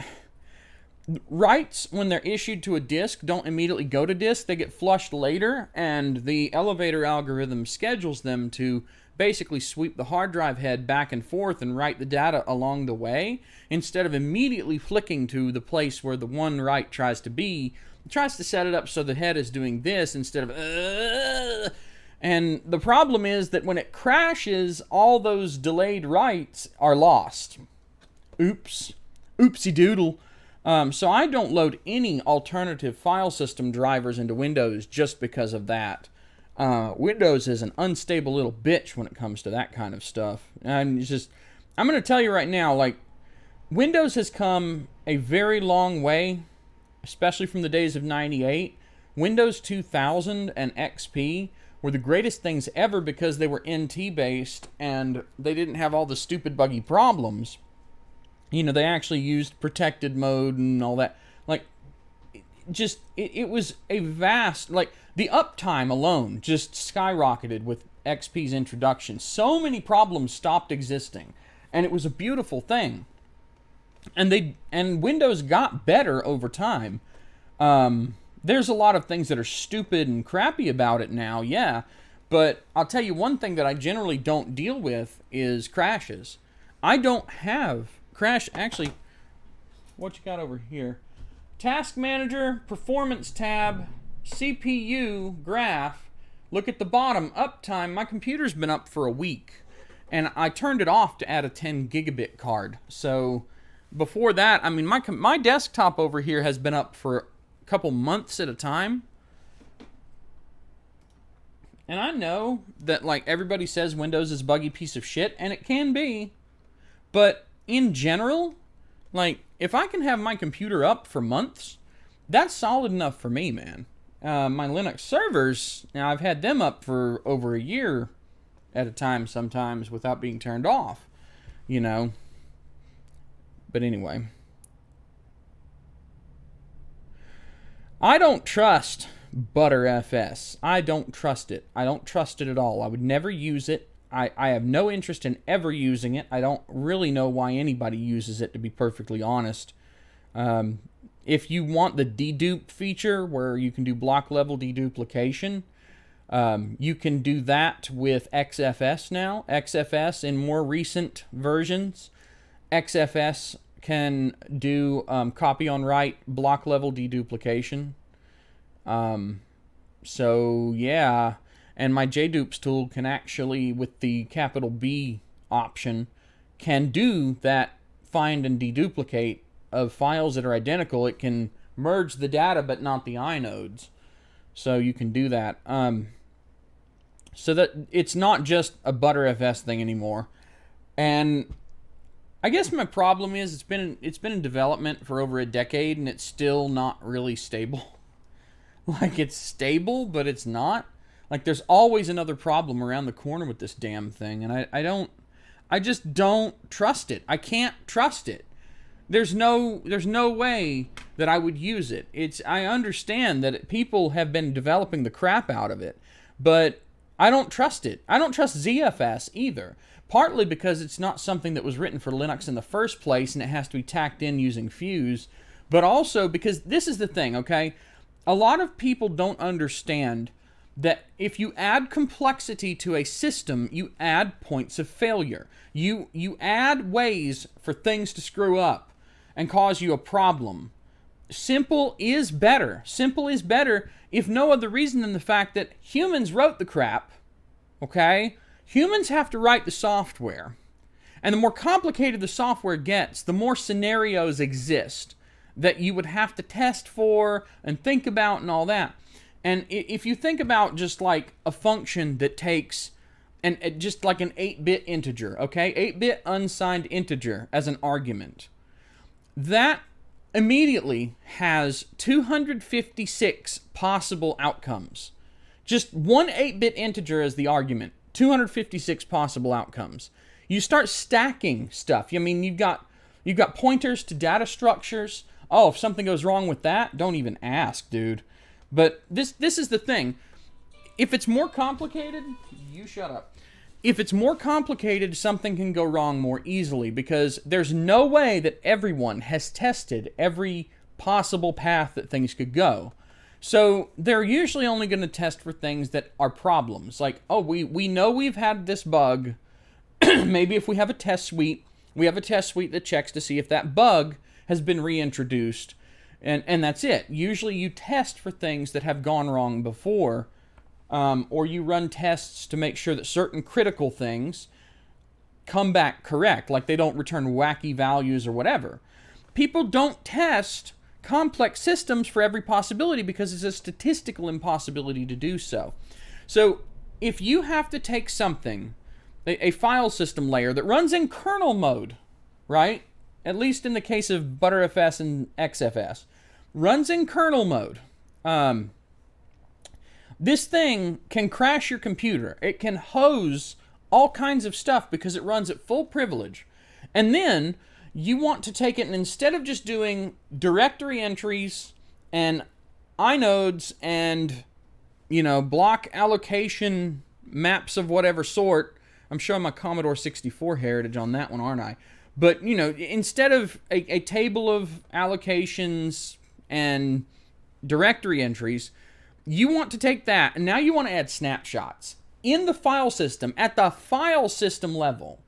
writes, when they're issued to a disk, don't immediately go to disk. They get flushed later, and the elevator algorithm schedules them to basically sweep the hard drive head back and forth and write the data along the way, instead of immediately flicking to the place where the one write tries to be. It tries to set it up so the head is doing this instead of and the problem is that when it crashes, all those delayed writes are lost. Oops. Oopsie doodle. So I don't load any alternative file system drivers into Windows just because of that. Windows is an unstable little bitch when it comes to that kind of stuff. And it's just, I'm going to tell you right now, like, Windows has come a very long way, especially from the days of 98. Windows 2000 and XP were the greatest things ever because they were NT based and they didn't have all the stupid buggy problems. You know, they actually used protected mode and all that. Like, it was a vast, like, the uptime alone just skyrocketed with XP's introduction. So many problems stopped existing, and it was a beautiful thing. And Windows got better over time. There's a lot of things that are stupid and crappy about it now, yeah, but I'll tell you one thing that I generally don't deal with is crashes. I don't have crash. Actually, what you got over here? Task Manager, Performance tab, CPU, Graph. Look at the bottom, uptime. My computer's been up for a week, and I turned it off to add a 10 gigabit card. So before that, I mean, my desktop over here has been up for a couple months at a time. And I know that, like, everybody says Windows is a buggy piece of shit, and it can be. But in general, like, if I can have my computer up for months, that's solid enough for me, man. My Linux servers, now I've had them up for over a year at a time sometimes without being turned off, you know. But anyway. I don't trust ButterFS. I don't trust it. I don't trust it at all. I would never use it. I have no interest in ever using it. I don't really know why anybody uses it, to be perfectly honest. If you want the dedupe feature, where you can do block level deduplication, you can do that with XFS now. XFS in more recent versions, XFS can do copy on write block level deduplication. So yeah. And my JDupes tool can actually, with the capital B option, can do that find and deduplicate of files that are identical. It can merge the data but not the inodes. So you can do that. So that it's not just a ButterFS thing anymore. And I guess my problem is it's been in development for over a decade and it's still not really stable. Like, it's stable, but it's not. Like, there's always another problem around the corner with this damn thing, and I just don't trust it. I can't trust it. There's no way that I would use it. I understand that people have been developing the crap out of it, but I don't trust it. I don't trust ZFS either. Partly because it's not something that was written for Linux in the first place, and it has to be tacked in using Fuse, but also because this is the thing, okay? A lot of people don't understand that if you add complexity to a system, you add points of failure. You add ways for things to screw up and cause you a problem. Simple is better. Simple is better if no other reason than the fact that humans wrote the crap, okay? Humans have to write the software. And the more complicated the software gets, the more scenarios exist that you would have to test for and think about and all that. And if you think about just like a function that takes just like an 8-bit integer, okay? 8-bit unsigned integer as an argument. That immediately has 256 possible outcomes. Just one 8-bit integer as the argument. 256 possible outcomes. You start stacking stuff. I mean, you've got pointers to data structures. Oh, if something goes wrong with that, don't even ask, dude. But this is the thing. If it's more complicated, you shut up. If it's more complicated, something can go wrong more easily because there's no way that everyone has tested every possible path that things could go. So they're usually only going to test for things that are problems. Like, oh, we know we've had this bug. Maybe if we have a test suite, we have a test suite that checks to see if that bug has been reintroduced. And that's it. Usually you test for things that have gone wrong before, or you run tests to make sure that certain critical things come back correct, like they don't return wacky values or whatever. People don't test complex systems for every possibility because it's a statistical impossibility to do so. So if you have to take something, a file system layer that runs in kernel mode, right? At least in the case of ButterFS and XFS, runs in kernel mode. This thing can crash your computer. It can hose all kinds of stuff because it runs at full privilege. And then you want to take it and instead of just doing directory entries and inodes and, block allocation maps of whatever sort. I'm showing my Commodore 64 heritage on that one, aren't I? But, instead of a table of allocations and directory entries, you want to take that, and now you want to add snapshots in the file system, at the file system level.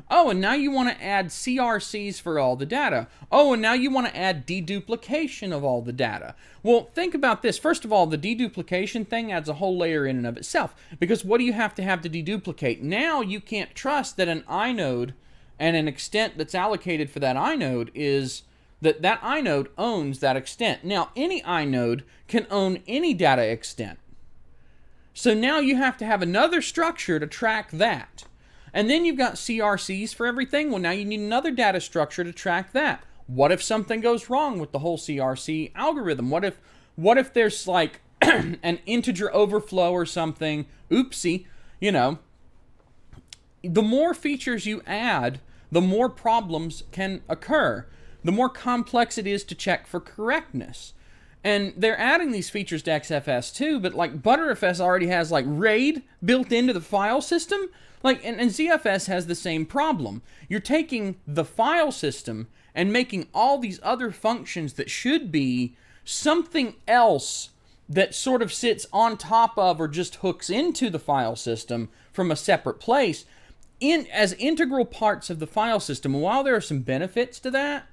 Oh, and now you want to add CRCs for all the data. Oh, and now you want to add deduplication of all the data. Well, think about this. First of all, the deduplication thing adds a whole layer in and of itself, because what do you have to deduplicate? Now you can't trust that an inode and an extent that's allocated for that inode is that inode owns that extent. Now, any inode can own any data extent. So now you have to have another structure to track that. And then you've got CRCs for everything. Well, now you need another data structure to track that. What if something goes wrong with the whole CRC algorithm? What if there's like an integer overflow or something? Oopsie, The more features you add, the more problems can occur. The more complex it is to check for correctness. And they're adding these features to XFS too, but like ButterFS already has like RAID built into the file system. And ZFS has the same problem. You're taking the file system and making all these other functions that should be something else that sort of sits on top of or just hooks into the file system from a separate place as integral parts of the file system. While there are some benefits to that,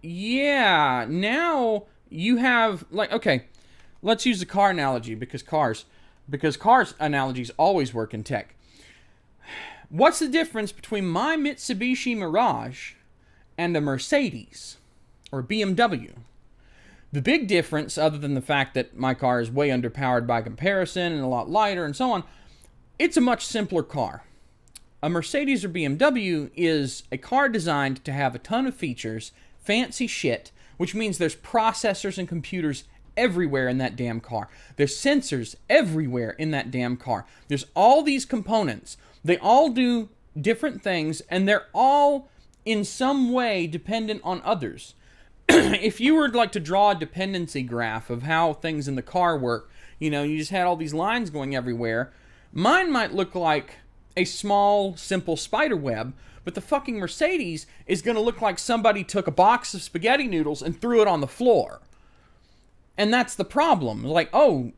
yeah, now you have, okay, let's use the car analogy because cars analogies always work in tech. What's the difference between my Mitsubishi Mirage and a Mercedes or BMW? The big difference, other than the fact that my car is way underpowered by comparison and a lot lighter and so on, it's a much simpler car. A Mercedes or BMW is a car designed to have a ton of features, fancy shit, which means there's processors and computers everywhere in that damn car. There's sensors everywhere in that damn car. There's all these components. They all do different things, and they're all in some way dependent on others. If you were to draw a dependency graph of how things in the car work, you just had all these lines going everywhere, mine might look like a small, simple spider web, but the fucking Mercedes is going to look like somebody took a box of spaghetti noodles and threw it on the floor. And that's the problem. Like, oh,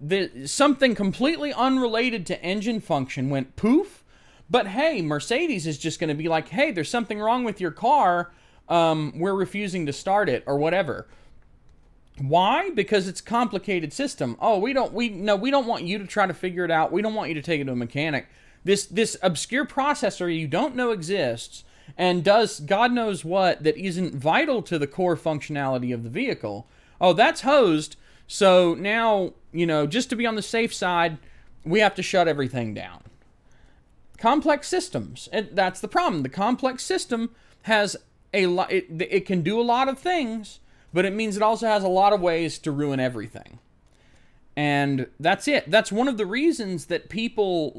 something completely unrelated to engine function went poof. But hey, Mercedes is just going to be like, hey, there's something wrong with your car. We're refusing to start it or whatever. Why? Because it's a complicated system. Oh, we don't want you to try to figure it out. We don't want you to take it to a mechanic. This obscure processor you don't know exists and does God knows what that isn't vital to the core functionality of the vehicle. Oh, that's hosed. So now, just to be on the safe side, we have to shut everything down. Complex systems. That's the problem. The complex system has a lot. It can do a lot of things, but it means it also has a lot of ways to ruin everything. And that's it. That's one of the reasons that people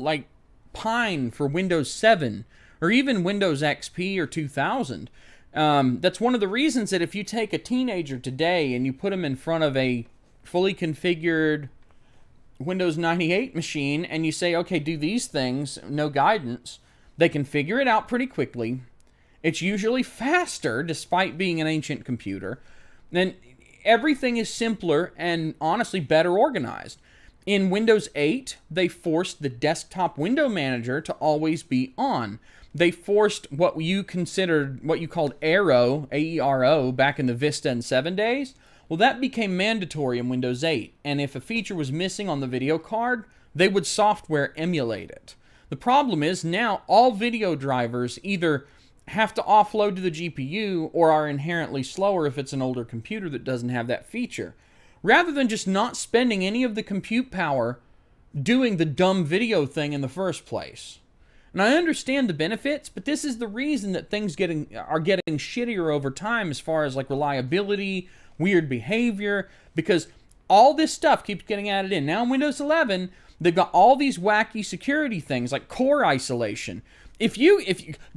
pine for Windows 7 or even Windows XP or 2000. That's one of the reasons that if you take a teenager today and you put them in front of a fully configured Windows 98 machine and you say, okay, do these things, no guidance, they can figure it out pretty quickly. It's usually faster despite being an ancient computer. Then everything is simpler and honestly better organized. In Windows 8, they forced the desktop window manager to always be on. They forced what you called Aero, A-E-R-O, back in the Vista and 7 days. Well, that became mandatory in Windows 8, and if a feature was missing on the video card, they would software emulate it. The problem is now all video drivers either have to offload to the GPU or are inherently slower if it's an older computer that doesn't have that feature. Rather than just not spending any of the compute power doing the dumb video thing in the first place. And I understand the benefits, but this is the reason that things are getting shittier over time as far as reliability, weird behavior, because all this stuff keeps getting added in. Now in Windows 11, they've got all these wacky security things like core isolation. If you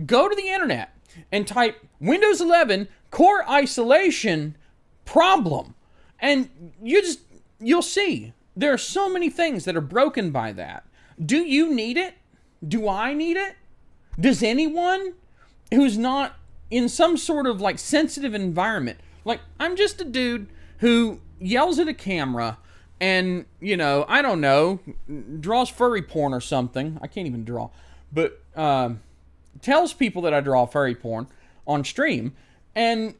go to the internet and type Windows 11 core isolation problem, and you'll see there are so many things that are broken by that. Do you need it? Do I need it? Does anyone who's not in some sort of sensitive environment, I'm just a dude who yells at a camera and, I don't know, draws furry porn or something. I can't even draw, but tells people that I draw furry porn on stream, and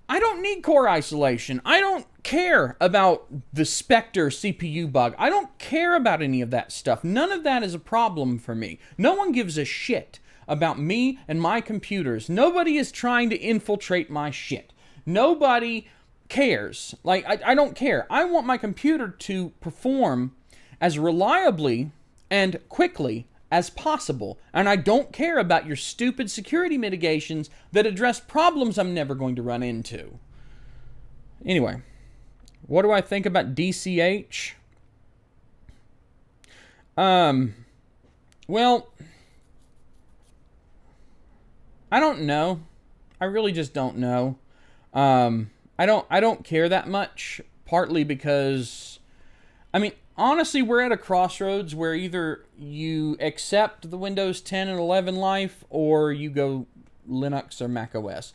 I don't need core isolation. I don't care about the Spectre CPU bug. I don't care about any of that stuff. None of that is a problem for me. No one gives a shit about me and my computers. Nobody is trying to infiltrate my shit. Nobody cares. I don't care. I want my computer to perform as reliably and quickly as possible. And I don't care about your stupid security mitigations that address problems I'm never going to run into. Anyway, what do I think about DCH? Well, I don't know. I really just don't know. I don't care that much, partly because, honestly, we're at a crossroads where either you accept the Windows 10 and 11 life or you go Linux or Mac OS.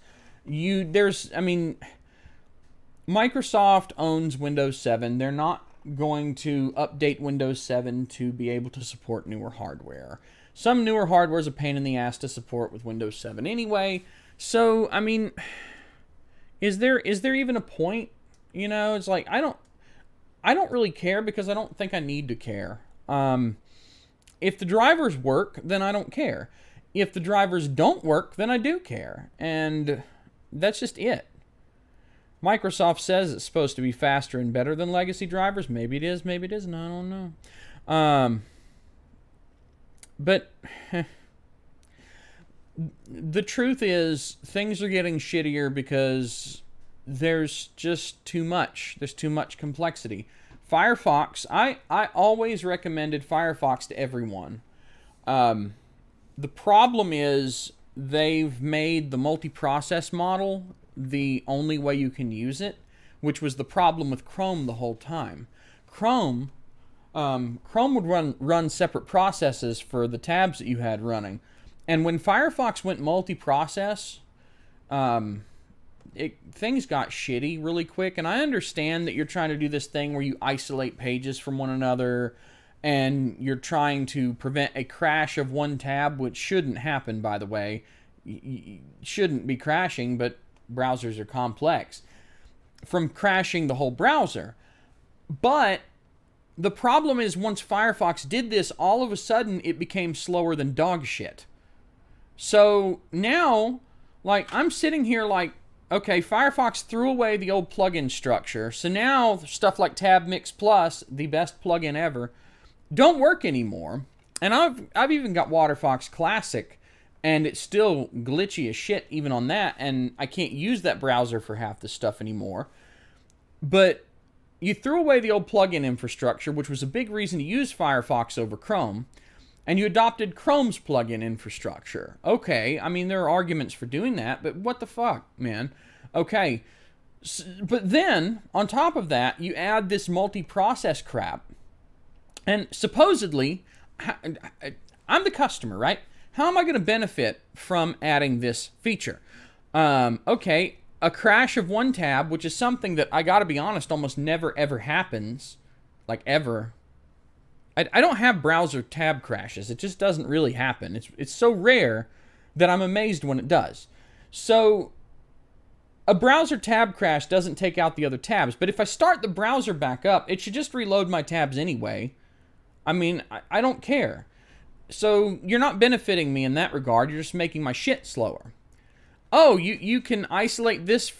Microsoft owns Windows 7. They're not going to update Windows 7 to be able to support newer hardware. Some newer hardware is a pain in the ass to support with Windows 7 anyway. So, is there even a point? It's I don't really care because I don't think I need to care. If the drivers work, then I don't care. If the drivers don't work, then I do care. And that's just it. Microsoft says it's supposed to be faster and better than legacy drivers. Maybe it is, maybe it isn't. I don't know. But the truth is, things are getting shittier because there's just too much. There's too much complexity. Firefox, I always recommended Firefox to everyone. The problem is they've made the multi-process model the only way you can use it, which was the problem with Chrome the whole time. Chrome would run separate processes for the tabs that you had running. And when Firefox went multi-process, things got shitty really quick, and I understand that you're trying to do this thing where you isolate pages from one another, and you're trying to prevent a crash of one tab, which shouldn't happen, by the way. You shouldn't be crashing, but browsers are complex, from crashing the whole browser. But the problem is, once Firefox did this, all of a sudden it became slower than dog shit. So now, like, I'm sitting here like, okay, Firefox threw away the old plugin structure. So now stuff like Tab Mix Plus, the best plugin ever, don't work anymore. And I've even got WaterFox Classic, and it's still glitchy as shit even on that, and I can't use that browser for half the stuff anymore. But you threw away the old plugin infrastructure, which was a big reason to use Firefox over Chrome, and you adopted Chrome's plugin infrastructure. Okay, I mean, there are arguments for doing that, but what the fuck, man? Okay, but then, on top of that, you add this multi-process crap, and supposedly, I'm the customer, right? How am I going to benefit from adding this feature? Okay, a crash of one tab, which is something that, I gotta be honest, almost never ever happens. Like, ever. I don't have browser tab crashes. It just doesn't really happen. It's so rare that I'm amazed when it does. So, a browser tab crash doesn't take out the other tabs, but if I start the browser back up, it should just reload my tabs anyway. I mean, I don't care. So, you're not benefiting me in that regard. You're just making my shit slower. Oh, you can isolate this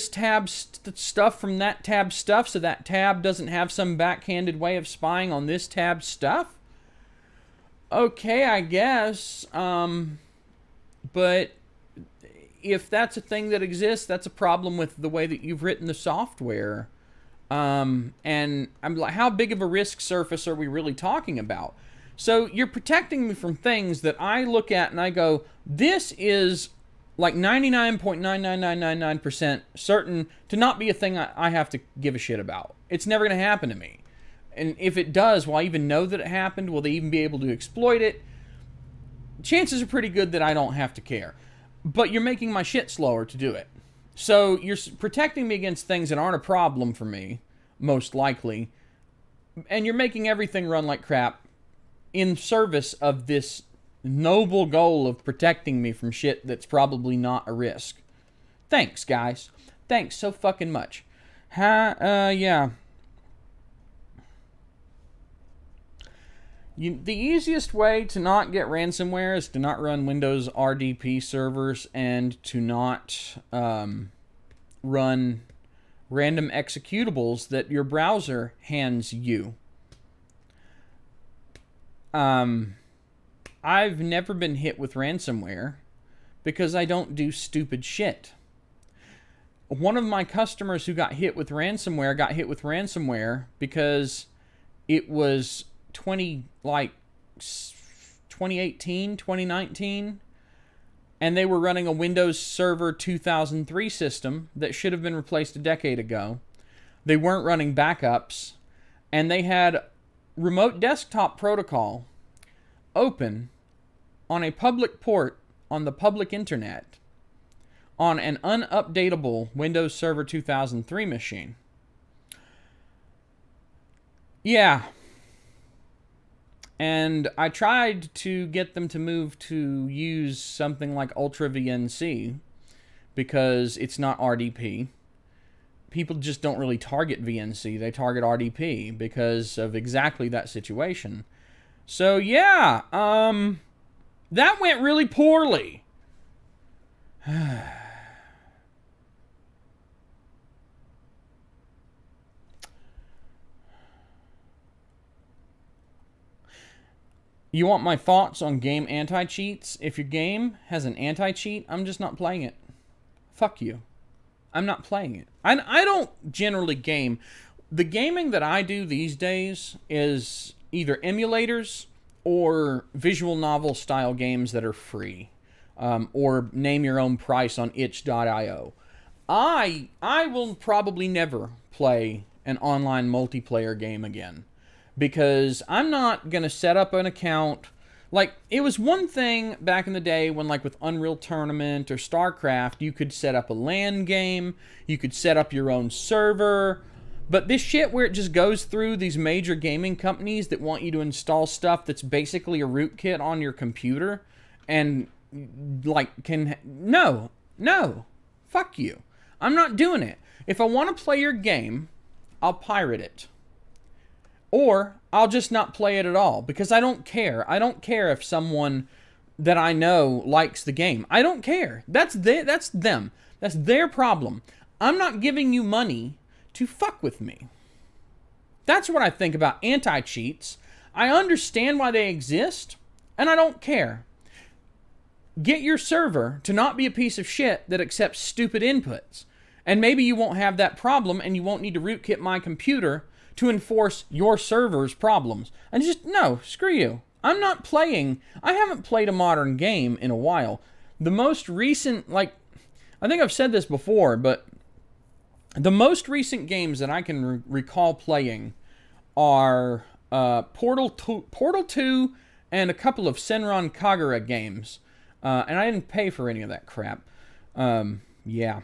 tab stuff from that tab stuff, so that tab doesn't have some backhanded way of spying on this tab stuff? Okay, I guess. But if that's a thing that exists, that's a problem with the way that you've written the software. And I'm like, how big of a risk surface are we really talking about? So you're protecting me from things that I look at and I go, this is like 99.99999% certain to not be a thing I have to give a shit about. It's never going to happen to me. And if it does, will I even know that it happened? Will they even be able to exploit it? Chances are pretty good that I don't have to care. But you're making my shit slower to do it. So you're protecting me against things that aren't a problem for me, most likely. And you're making everything run like crap in service of this noble goal of protecting me from shit that's probably not a risk. Thanks, guys. Thanks so fucking much. Yeah. The easiest way to not get ransomware is to not run Windows RDP servers and to not run random executables that your browser hands you. I've never been hit with ransomware because I don't do stupid shit. One of my customers who got hit with ransomware because it was 2018, 2019, and they were running a Windows Server 2003 system that should have been replaced a decade ago. They weren't running backups, and they had remote desktop protocol open on a public port on the public internet on an unupdatable Windows Server 2003 machine. Yeah. And I tried to get them to move to use something like Ultra VNC because it's not RDP. People just don't really target VNC. They target RDP because of exactly that situation. So yeah, that went really poorly. You want my thoughts on game anti-cheats? If your game has an anti-cheat, I'm just not playing it. Fuck you. I'm not playing it. I don't generally game. The gaming that I do these days is either emulators or visual novel style games that are free. Or name your own price on itch.io. I will probably never play an online multiplayer game again. Because I'm not going to set up an account, Like, it was one thing back in the day when, like, with Unreal Tournament or StarCraft, you could set up a LAN game, you could set up your own server, but this shit where it just goes through these major gaming companies that want you to install stuff that's basically a rootkit on your computer, and, like, no, fuck you. I'm not doing it. If I want to play your game, I'll pirate it. Or I'll just not play it at all, because I don't care. I don't care if someone that I know likes the game. I don't care. That's them. That's their problem. I'm not giving you money to fuck with me. That's what I think about anti-cheats. I understand why they exist, and I don't care. Get your server to not be a piece of shit that accepts stupid inputs. And maybe you won't have that problem, and you won't need to rootkit my computer to enforce your server's problems. And just, no, screw you. I haven't played a modern game in a while. The most recent, like, I think I've said this before, but the most recent games that I can recall playing are Portal 2 and a couple of Senran Kagura games. And I didn't pay for any of that crap. Yeah.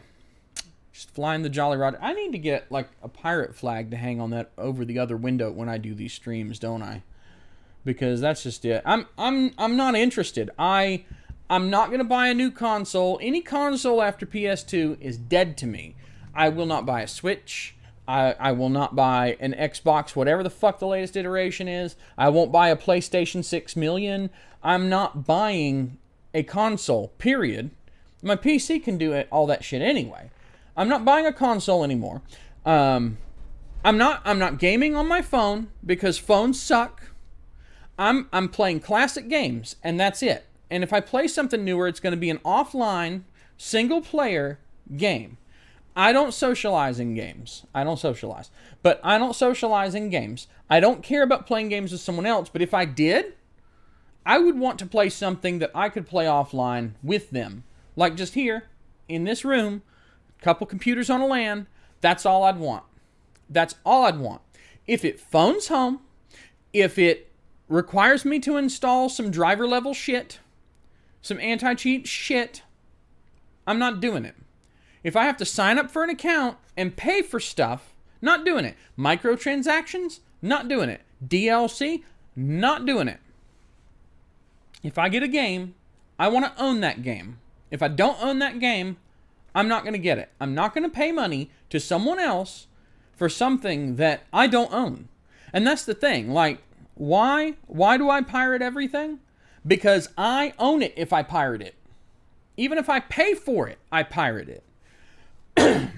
Just flying the Jolly Roger. I need to get, like, a pirate flag to hang on that over the other window when I do these streams, don't I? Because that's just it. I'm not interested. I'm not going to buy a new console. Any console after PS2 is dead to me. I will not buy a Switch. I will not buy an Xbox, whatever the fuck the latest iteration is. I won't buy a PlayStation 6 million. I'm not buying a console, period. My PC can do all that shit anyway. I'm not buying a console anymore. I'm not gaming on my phone because phones suck. I'm playing classic games, and that's it. And if I play something newer, it's going to be an offline, single-player game. I don't socialize in games. But I don't socialize in games. I don't care about playing games with someone else, but if I did, I would want to play something that I could play offline with them. Like just here, in this room, couple computers on a LAN, that's all I'd want. That's all I'd want. If it phones home, if it requires me to install some driver level shit, some anti-cheat shit, I'm not doing it. If I have to sign up for an account and pay for stuff, not doing it. Microtransactions, not doing it. DLC, not doing it. If I get a game, I want to own that game. If I don't own that game, I'm not going to get it. I'm not going to pay money to someone else for something that I don't own. And that's the thing. Like, why do I pirate everything? Because I own it if I pirate it. Even if I pay for it, I pirate it.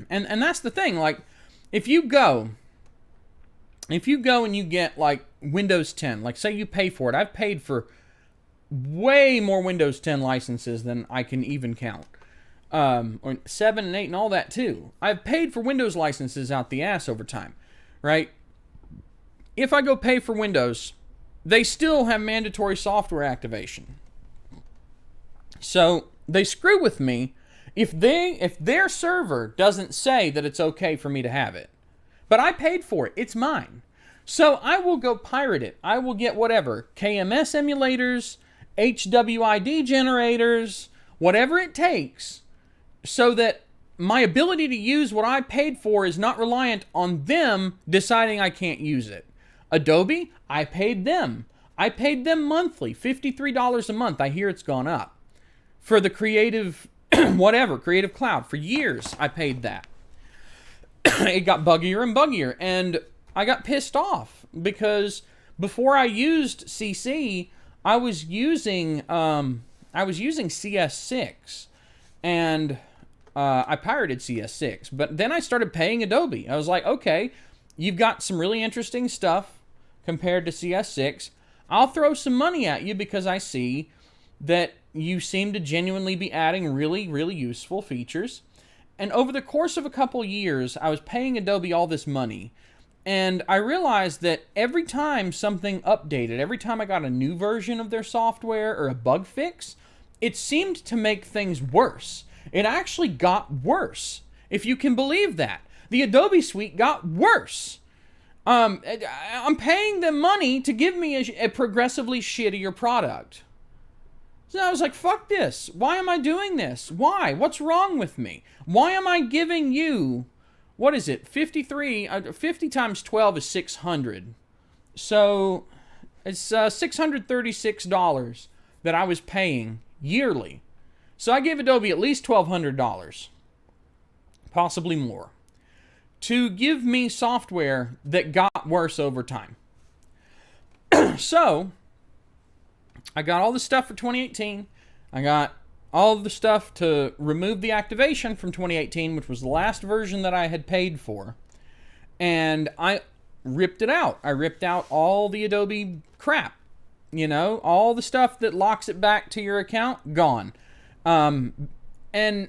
and that's the thing. Like, if you go and you get, like, Windows 10, like, say you pay for it. I've paid for way more Windows 10 licenses than I can even count. Or 7 and 8 and all that too. I've paid for Windows licenses out the ass over time, right? If I go pay for Windows, they still have mandatory software activation. So they screw with me if their server doesn't say that it's okay for me to have it. But I paid for it. It's mine. So I will go pirate it. I will get whatever, KMS emulators, HWID generators, whatever it takes, so that my ability to use what I paid for is not reliant on them deciding I can't use it. Adobe, I paid them. I paid them monthly, $53 a month. I hear it's gone up. For the creative, Creative Cloud. For years, I paid that. It got buggier and buggier, and I got pissed off because before I used CC, I was using CS6, and I pirated CS6. But then I started paying Adobe. I was like, okay, you've got some really interesting stuff compared to CS6. I'll throw some money at you because I see that you seem to genuinely be adding really, really useful features. And over the course of a couple years, I was paying Adobe all this money. And I realized that every time something updated, every time I got a new version of their software or a bug fix, it seemed to make things worse. It actually got worse, if you can believe that. The Adobe suite got worse. I'm paying them money to give me a progressively shittier product. So I was like, fuck this. Why am I doing this? Why? What's wrong with me? Why am I giving you, what is it, 50 times 12 is 600. So it's $636 that I was paying yearly. So I gave Adobe at least $1,200, possibly more, to give me software that got worse over time. So I got all the stuff for 2018. I got all of the stuff to remove the activation from 2018, which was the last version that I had paid for. And I ripped it out. I ripped out all the Adobe crap. You know, all the stuff that locks it back to your account, gone. And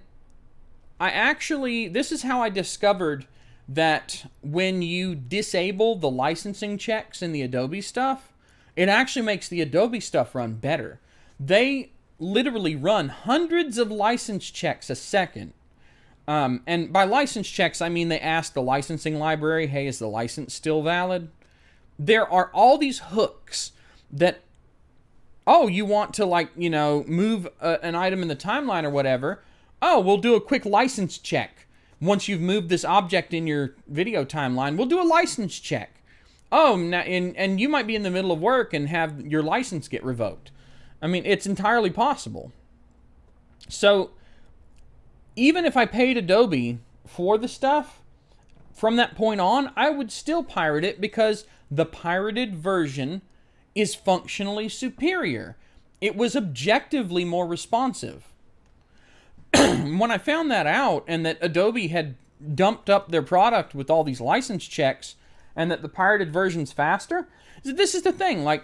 I actually, this is how I discovered that when you disable the licensing checks in the Adobe stuff, it actually makes the Adobe stuff run better. They literally run hundreds of license checks a second. And by license checks, I mean they ask the licensing library, hey, is the license still valid? There are all these hooks that, oh, you want to, like, you know, move an item in the timeline or whatever. Oh, we'll do a quick license check. Once you've moved this object in your video timeline, we'll do a license check. Oh, and you might be in the middle of work and have your license get revoked. I mean, it's entirely possible. So, even if I paid Adobe for the stuff, from that point on, I would still pirate it because the pirated version is functionally superior. It was objectively more responsive. When I found that out, and that Adobe had dumped up their product with all these license checks, and that the pirated version's faster, this is the thing, like,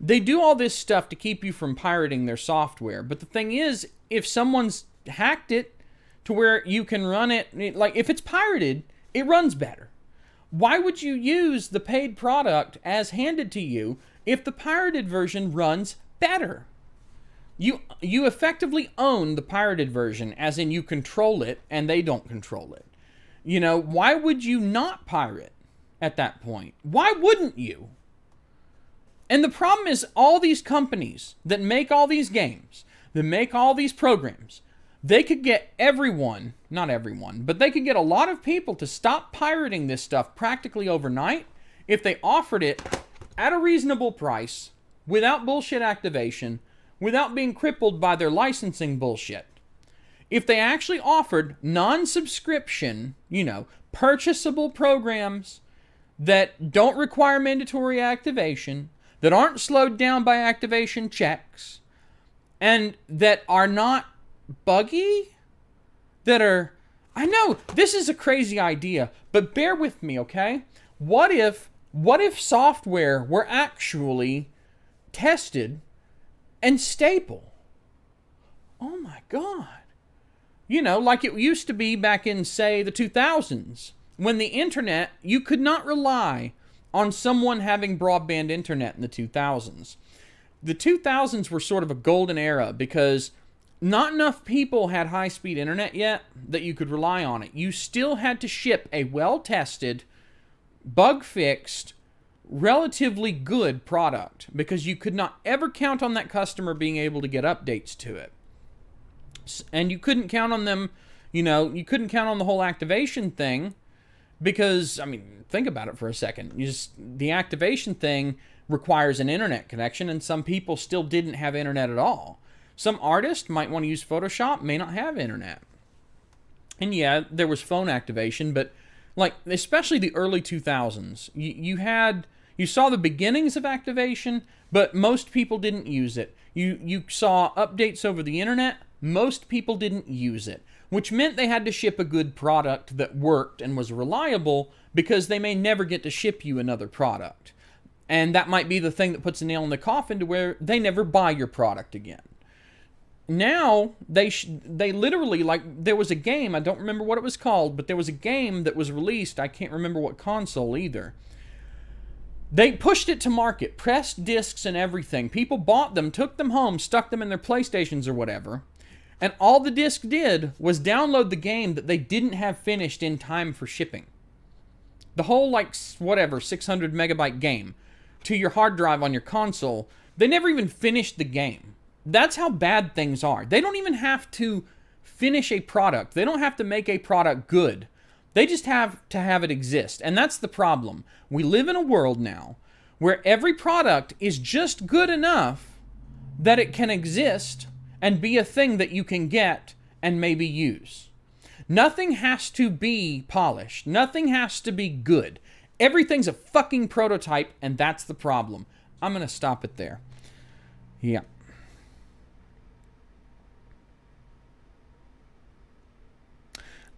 they do all this stuff to keep you from pirating their software, but the thing is, if someone's hacked it to where you can run it, like, if it's pirated, it runs better. Why would you use the paid product as handed to you if the pirated version runs better? You effectively own the pirated version, as in you control it, and they don't control it. You know, why would you not pirate at that point? Why wouldn't you? And the problem is, all these companies that make all these games, that make all these programs, they could get everyone, not everyone, but they could get a lot of people to stop pirating this stuff practically overnight if they offered it at a reasonable price, without bullshit activation, without being crippled by their licensing bullshit. If they actually offered non-subscription, you know, purchasable programs that don't require mandatory activation, that aren't slowed down by activation checks, and that are not buggy, that are, I know this is a crazy idea, but bear with me, okay? What if software were actually tested and stable? Oh my God. You know, like it used to be back in, say, the 2000s, when the internet, you could not rely on someone having broadband internet in the 2000s. The 2000s were sort of a golden era because not enough people had high-speed internet yet that you could rely on it. You still had to ship a well-tested, bug-fixed, relatively good product because you could not ever count on that customer being able to get updates to it. And you couldn't count on them, you know, you couldn't count on the whole activation thing because, I mean, think about it for a second. The activation thing requires an internet connection, and some people still didn't have internet at all. Some artists might want to use Photoshop, may not have internet. And yeah, there was phone activation, but like, especially the early 2000s, you saw the beginnings of activation, but most people didn't use it. You saw updates over the internet, most people didn't use it, which meant they had to ship a good product that worked and was reliable because they may never get to ship you another product. And that might be the thing that puts a nail in the coffin to where they never buy your product again. Now, they literally, like, there was a game, I don't remember what it was called, but there was a game that was released, I can't remember what console either. They pushed it to market, pressed discs and everything. People bought them, took them home, stuck them in their PlayStations or whatever. And all the disc did was download the game that they didn't have finished in time for shipping. The whole, like, whatever, 600 megabyte game to your hard drive on your console, they never even finished the game. That's how bad things are. They don't even have to finish a product. They don't have to make a product good. They just have to have it exist. And that's the problem. We live in a world now where every product is just good enough that it can exist and be a thing that you can get and maybe use. Nothing has to be polished. Nothing has to be good. Everything's a fucking prototype, and that's the problem. I'm going to stop it there. Yeah.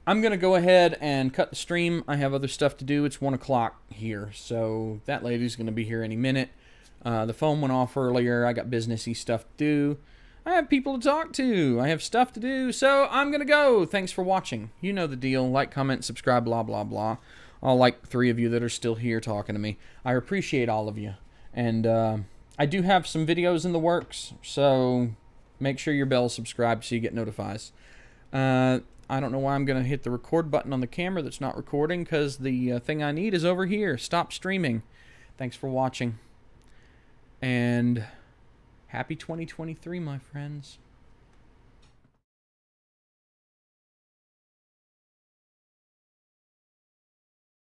I'm going to go ahead and cut the stream. I have other stuff to do. It's 1 o'clock here, so that lady's going to be here any minute. The phone went off earlier. I got businessy stuff to do. I have people to talk to. I have stuff to do, so I'm going to go. Thanks for watching. You know the deal. Like, comment, subscribe, blah, blah, blah. All like 3 of you that are still here talking to me. I appreciate all of you. And I do have some videos in the works, so make sure your bell's subscribed so you get notifies. I don't know why I'm going to hit the record button on the camera that's not recording, because the thing I need is over here. Stop streaming. Thanks for watching. And happy 2023, my friends.